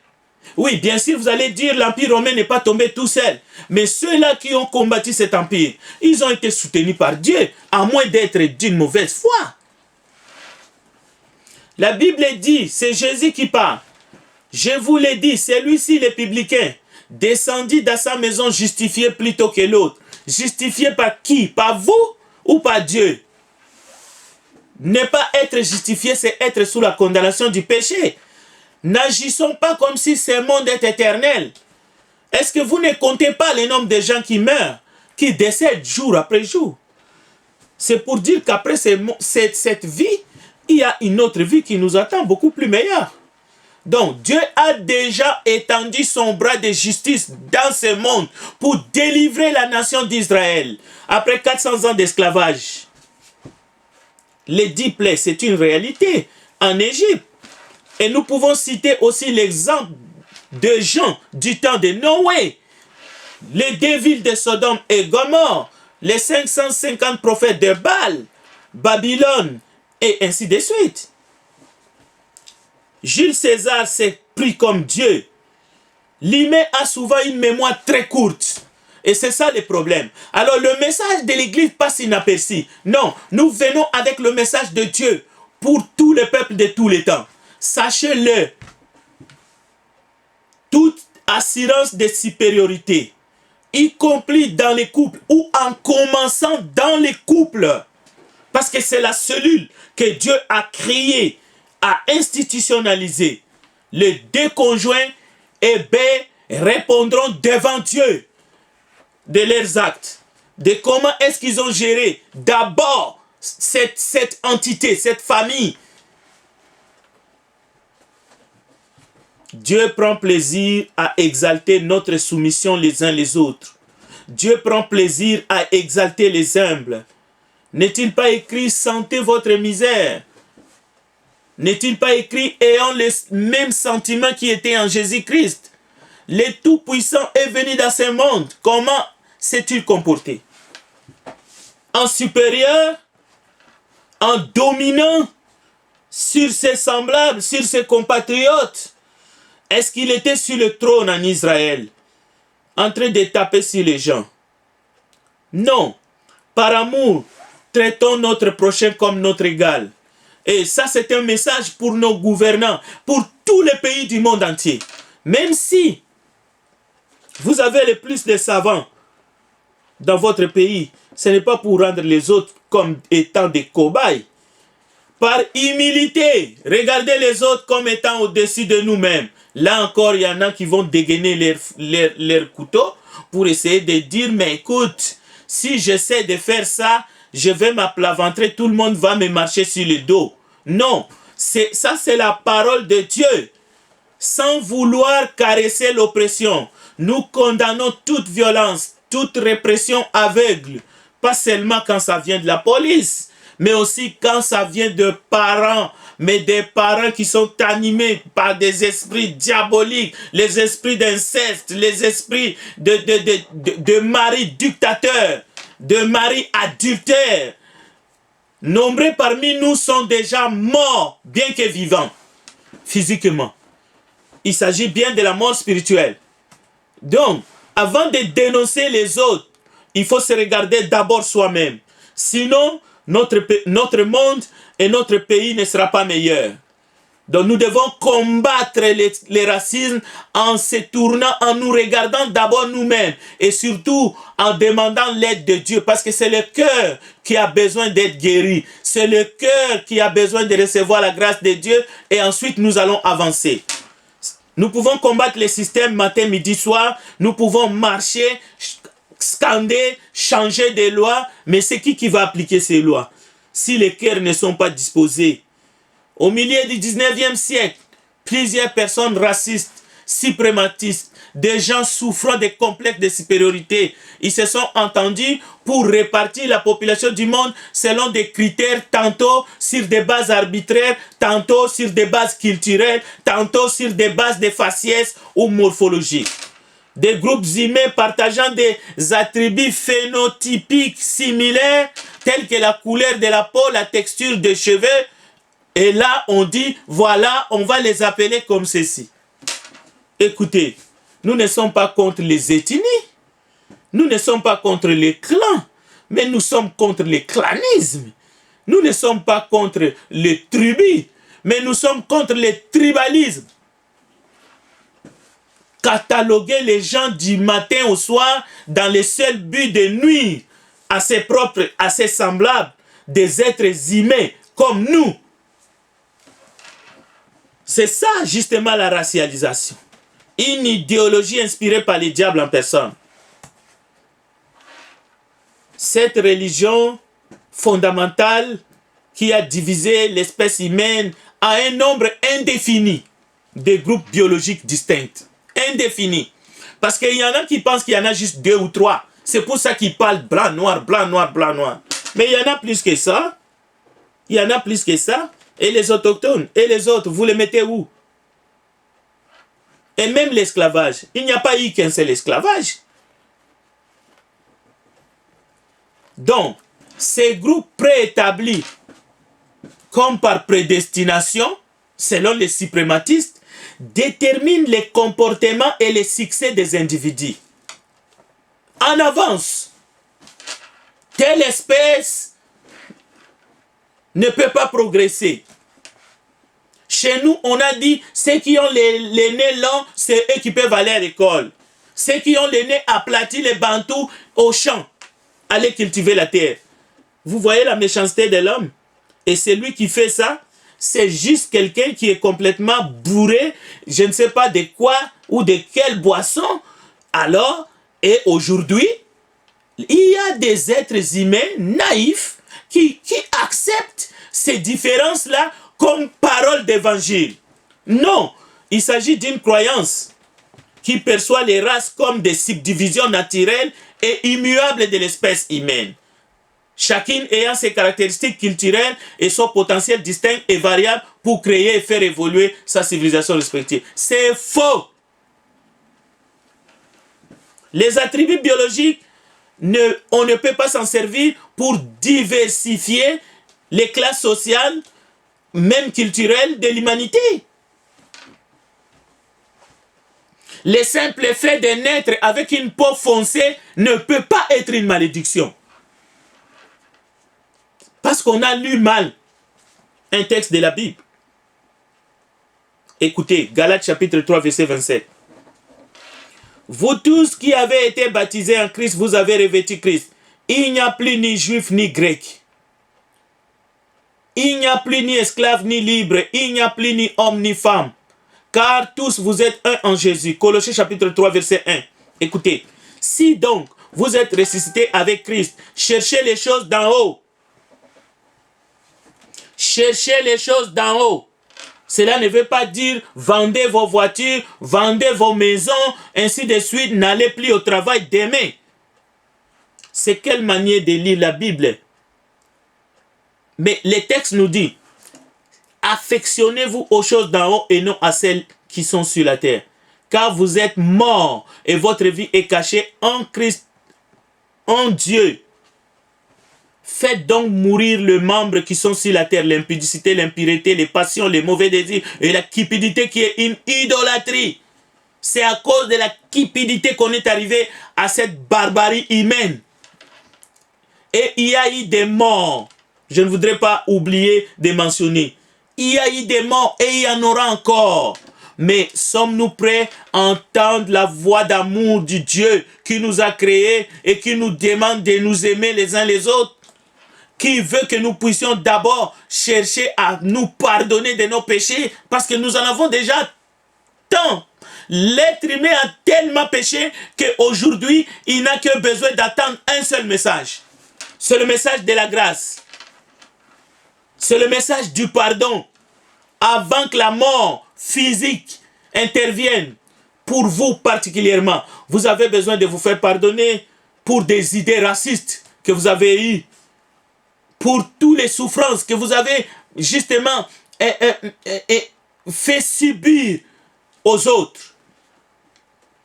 Oui, bien sûr, vous allez dire l'Empire romain n'est pas tombé tout seul. Mais ceux-là qui ont combattu cet empire, ils ont été soutenus par Dieu, à moins d'être d'une mauvaise foi. La Bible dit, c'est Jésus qui parle. Je vous l'ai dit, celui-ci, le publicain, descendit dans sa maison justifié plutôt que l'autre. Justifié par qui? Par vous ou par Dieu? Ne pas être justifié, c'est être sous la condamnation du péché. N'agissons pas comme si ce monde est éternel. Est-ce que vous ne comptez pas le nombre de gens qui meurent, qui décèdent jour après jour? C'est pour dire qu'après cette vie, il y a une autre vie qui nous attend beaucoup plus meilleure. Donc, Dieu a déjà étendu son bras de justice dans ce monde pour délivrer la nation d'Israël après 400 ans d'esclavage. Les 10 plaies, c'est une réalité en Égypte. Et nous pouvons citer aussi l'exemple de Jean du temps de Noé, les 2 villes de Sodome et Gomorrhe, les 550 prophètes de Baal, Babylone, et ainsi de suite. Jules César s'est pris comme Dieu. L'humain a souvent une mémoire très courte. Et c'est ça le problème. Alors le message de l'Église passe inaperçu. Non, nous venons avec le message de Dieu pour tous les peuples de tous les temps. Sachez-le, toute assurance de supériorité, y compris dans les couples ou en commençant dans les couples, parce que c'est la cellule que Dieu a créée, a institutionnalisée. Les 2 conjoints, eh bien, répondront devant Dieu de leurs actes, de comment est-ce qu'ils ont géré d'abord cette entité, cette famille. Dieu prend plaisir à exalter notre soumission les uns les autres. Dieu prend plaisir à exalter les humbles. N'est-il pas écrit « Sentez votre misère » ? N'est-il pas écrit « Ayant les mêmes sentiments qui étaient en Jésus-Christ » ? Le Tout-Puissant est venu dans ce monde. Comment s'est-il comporté? En supérieur? En dominant sur ses semblables, sur ses compatriotes? Est-ce qu'il était sur le trône en Israël, en train de taper sur les gens? Non. Par amour, traitons notre prochain comme notre égal. Et ça, c'est un message pour nos gouvernants, pour tous les pays du monde entier. Même si vous avez le plus de savants, dans votre pays, ce n'est pas pour rendre les autres comme étant des cobayes. Par humilité, regardez les autres comme étant au-dessus de nous-mêmes. Là encore, il y en a qui vont dégainer leur couteau pour essayer de dire, mais écoute, si j'essaie de faire ça, je vais m'aplaventrer, tout le monde va me marcher sur le dos. Non, ça c'est la parole de Dieu. Sans vouloir caresser l'oppression, nous condamnons toute violence, toute répression aveugle, pas seulement quand ça vient de la police, mais aussi quand ça vient de parents, mais des parents qui sont animés par des esprits diaboliques, les esprits d'inceste, les esprits de maris dictateurs, de maris adultères. Nombreux parmi nous sont déjà morts, bien que vivants, physiquement. Il s'agit bien de la mort spirituelle. Donc, avant de dénoncer les autres, il faut se regarder d'abord soi-même. Sinon, notre monde et notre pays ne sera pas meilleur. Donc nous devons combattre les racismes en se tournant, en nous regardant d'abord nous-mêmes et surtout en demandant l'aide de Dieu, parce que c'est le cœur qui a besoin d'être guéri. C'est le cœur qui a besoin de recevoir la grâce de Dieu et ensuite nous allons avancer. Nous pouvons combattre les systèmes matin, midi, soir. Nous pouvons marcher, scander, changer des lois. Mais c'est qui va appliquer ces lois si les cœurs ne sont pas disposés? Au milieu du 19e siècle, plusieurs personnes racistes, suprématistes, des gens souffrant des complexes de supériorité, ils se sont entendus pour répartir la population du monde selon des critères, tantôt sur des bases arbitraires, tantôt sur des bases culturelles, tantôt sur des bases de faciès ou morphologiques. Des groupes humains partageant des attributs phénotypiques similaires, tels que la couleur de la peau, la texture des cheveux. Et là, on dit, voilà, on va les appeler comme ceci. Écoutez, nous ne sommes pas contre les ethnies, nous ne sommes pas contre les clans, mais nous sommes contre le clanisme. Nous ne sommes pas contre les tribus, mais nous sommes contre le tribalisme. Cataloguer les gens du matin au soir dans le seul but de nuire à ses propres, à ses semblables, des êtres humains comme nous. C'est ça justement la racialisation. Une idéologie inspirée par les diables en personne. Cette religion fondamentale qui a divisé l'espèce humaine à un nombre indéfini de groupes biologiques distincts. Indéfini. Parce qu'il y en a qui pensent qu'il y en a juste 2 ou 3. C'est pour ça qu'ils parlent blanc, noir, blanc, noir, blanc, noir. Mais il y en a plus que ça. Il y en a plus que ça. Et les autochtones, et les autres, vous les mettez où? Et même l'esclavage. Il n'y a pas eu qu'un seul esclavage. Donc, ces groupes préétablis, comme par prédestination, selon les suprématistes, déterminent les comportements et les succès des individus. En avance, telle espèce ne peut pas progresser. Chez nous, on a dit, ceux qui ont les nez longs, c'est eux qui peuvent aller à l'école. Ceux qui ont les nez aplatis, les bantous, au champ, aller cultiver la terre. Vous voyez la méchanceté de l'homme? Et celui qui fait ça, c'est juste quelqu'un qui est complètement bourré, je ne sais pas de quoi ou de quelle boisson. Alors, et aujourd'hui, il y a des êtres humains naïfs qui acceptent ces différences-là comme parole d'évangile. Non, il s'agit d'une croyance qui perçoit les races comme des subdivisions naturelles et immuables de l'espèce humaine. Chacune ayant ses caractéristiques culturelles et son potentiel distinct et variable pour créer et faire évoluer sa civilisation respective. C'est faux. Les attributs biologiques, on ne peut pas s'en servir pour diversifier les classes sociales, même culturelles, de l'humanité. Le simple fait de naître avec une peau foncée ne peut pas être une malédiction. Parce qu'on a lu mal un texte de la Bible. Écoutez, Galates chapitre 3, verset 27. Vous tous qui avez été baptisés en Christ, vous avez revêtu Christ. Il n'y a plus ni juif ni grec. Il n'y a plus ni esclave ni libre. Il n'y a plus ni homme ni femme. Car tous vous êtes un en Jésus. Colossiens chapitre 3 verset 1. Écoutez. Si donc vous êtes ressuscités avec Christ, cherchez les choses d'en haut. Cherchez les choses d'en haut. Cela ne veut pas dire vendez vos voitures, vendez vos maisons, ainsi de suite, n'allez plus au travail demain. C'est quelle manière de lire la Bible? Mais les textes nous disent, affectionnez-vous aux choses d'en haut et non à celles qui sont sur la terre. Car vous êtes morts et votre vie est cachée en Christ, en Dieu. Faites donc mourir les membres qui sont sur la terre, l'impudicité, l'impureté, les passions, les mauvais désirs et la cupidité qui est une idolâtrie. C'est à cause de la cupidité qu'on est arrivé à cette barbarie humaine. Et il y a eu des morts. Je ne voudrais pas oublier de mentionner. Il y a eu des morts et il y en aura encore. Mais sommes-nous prêts à entendre la voix d'amour du Dieu qui nous a créés et qui nous demande de nous aimer les uns les autres? Qui veut que nous puissions d'abord chercher à nous pardonner de nos péchés parce que nous en avons déjà tant. L'être humain a tellement péché qu'aujourd'hui, il n'a que besoin d'attendre un seul message. C'est le message de la grâce. C'est le message du pardon. Avant que la mort physique intervienne, pour vous particulièrement, vous avez besoin de vous faire pardonner pour des idées racistes que vous avez eues, pour toutes les souffrances que vous avez justement fait subir aux autres.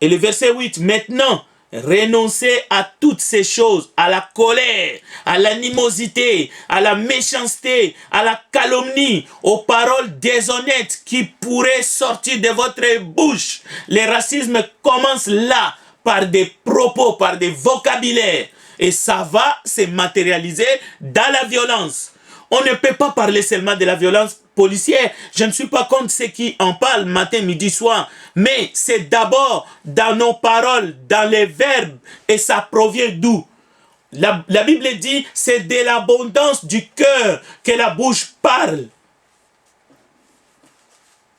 Et le verset 8, maintenant, renoncez à toutes ces choses, à la colère, à l'animosité, à la méchanceté, à la calomnie, aux paroles déshonnêtes qui pourraient sortir de votre bouche. Le racisme commence là, par des propos, par des vocabulaires. Et ça va se matérialiser dans la violence. On ne peut pas parler seulement de la violence policière. Je ne suis pas contre ceux qui en parlent matin, midi, soir. Mais c'est d'abord dans nos paroles, dans les verbes. Et ça provient d'où? La Bible dit, c'est de l'abondance du cœur que la bouche parle.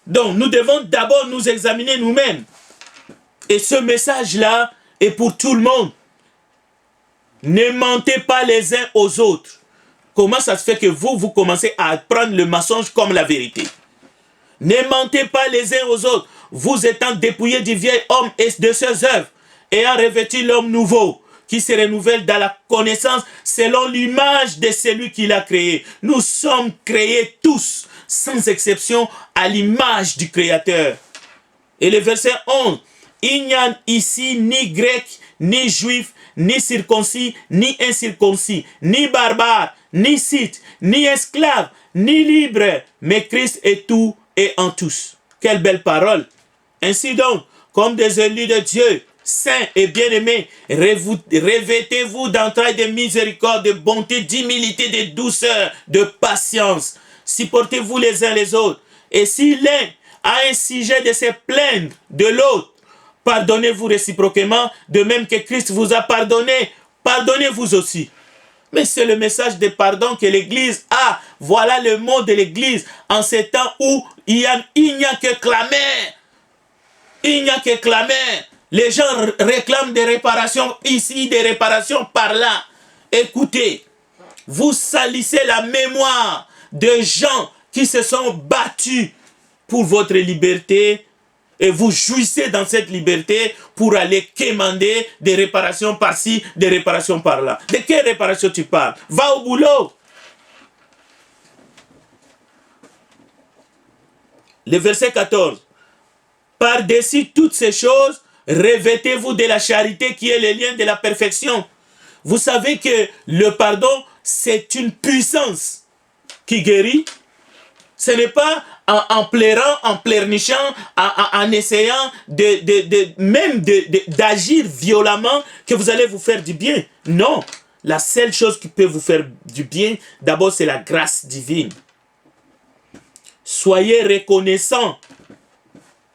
Donc, nous devons d'abord nous examiner nous-mêmes. Et ce message-là est pour tout le monde. Ne mentez pas les uns aux autres. Comment ça se fait que vous commencez à prendre le mensonge comme la vérité? Ne mentez pas les uns aux autres. Vous étant dépouillés du vieil homme et de ses œuvres, ayant revêtu l'homme nouveau, qui se renouvelle dans la connaissance selon l'image de celui qui l'a créé. Nous sommes créés tous, sans exception, à l'image du Créateur. Et le verset 11, il n'y a ici ni grec, ni juif, ni circoncis, ni incirconcis, ni barbare, ni scythe, ni esclave, ni libre, mais Christ est tout et en tous. Quelle belle parole! Ainsi donc, comme des élus de Dieu, saints et bien-aimés, revêtez-vous d'entrailles de miséricorde, de bonté, d'humilité, de douceur, de patience. Supportez-vous les uns les autres. Et si l'un a un sujet de se plaindre de l'autre, pardonnez-vous réciproquement, de même que Christ vous a pardonné, pardonnez-vous aussi. Mais c'est le message de pardon que l'Église a. Voilà le mot de l'Église en ces temps où il n'y a que clameur. Il n'y a que clameur. Les gens réclament des réparations ici, des réparations par là. Écoutez, vous salissez la mémoire de gens qui se sont battus pour votre liberté. Et vous jouissez dans cette liberté pour aller quémander des réparations par-ci, des réparations par-là. De quelle réparation tu parles? Va au boulot. Le verset 14. Par-dessus toutes ces choses, revêtez-vous de la charité qui est le lien de la perfection. Vous savez que le pardon, c'est une puissance qui guérit. Ce n'est pas en pleurant, en pleurnichant, en essayant d'agir violemment que vous allez vous faire du bien. Non, la seule chose qui peut vous faire du bien, d'abord, c'est la grâce divine. Soyez reconnaissants.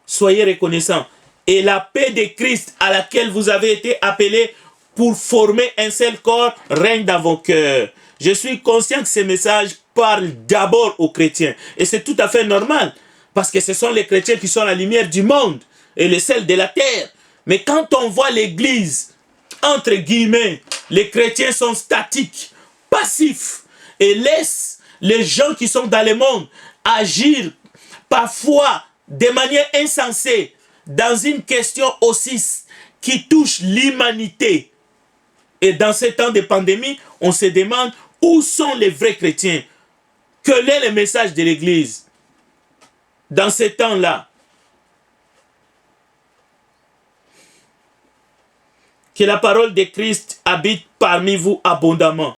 Soyez reconnaissants. et la paix de Christ à laquelle vous avez été appelés pour former un seul corps règne dans vos cœurs. Je suis conscient que ces messages parlent d'abord aux chrétiens. Et c'est tout à fait normal, parce que ce sont les chrétiens qui sont la lumière du monde et le sel de la terre. Mais quand on voit l'Église, entre guillemets, les chrétiens sont statiques, passifs, et laissent les gens qui sont dans le monde agir parfois de manière insensée dans une question aussi qui touche l'humanité. Et dans ces temps de pandémie, on se demande où sont les vrais chrétiens? Quel est le message de l'Église dans ces temps-là? Que la parole de Christ habite parmi vous abondamment.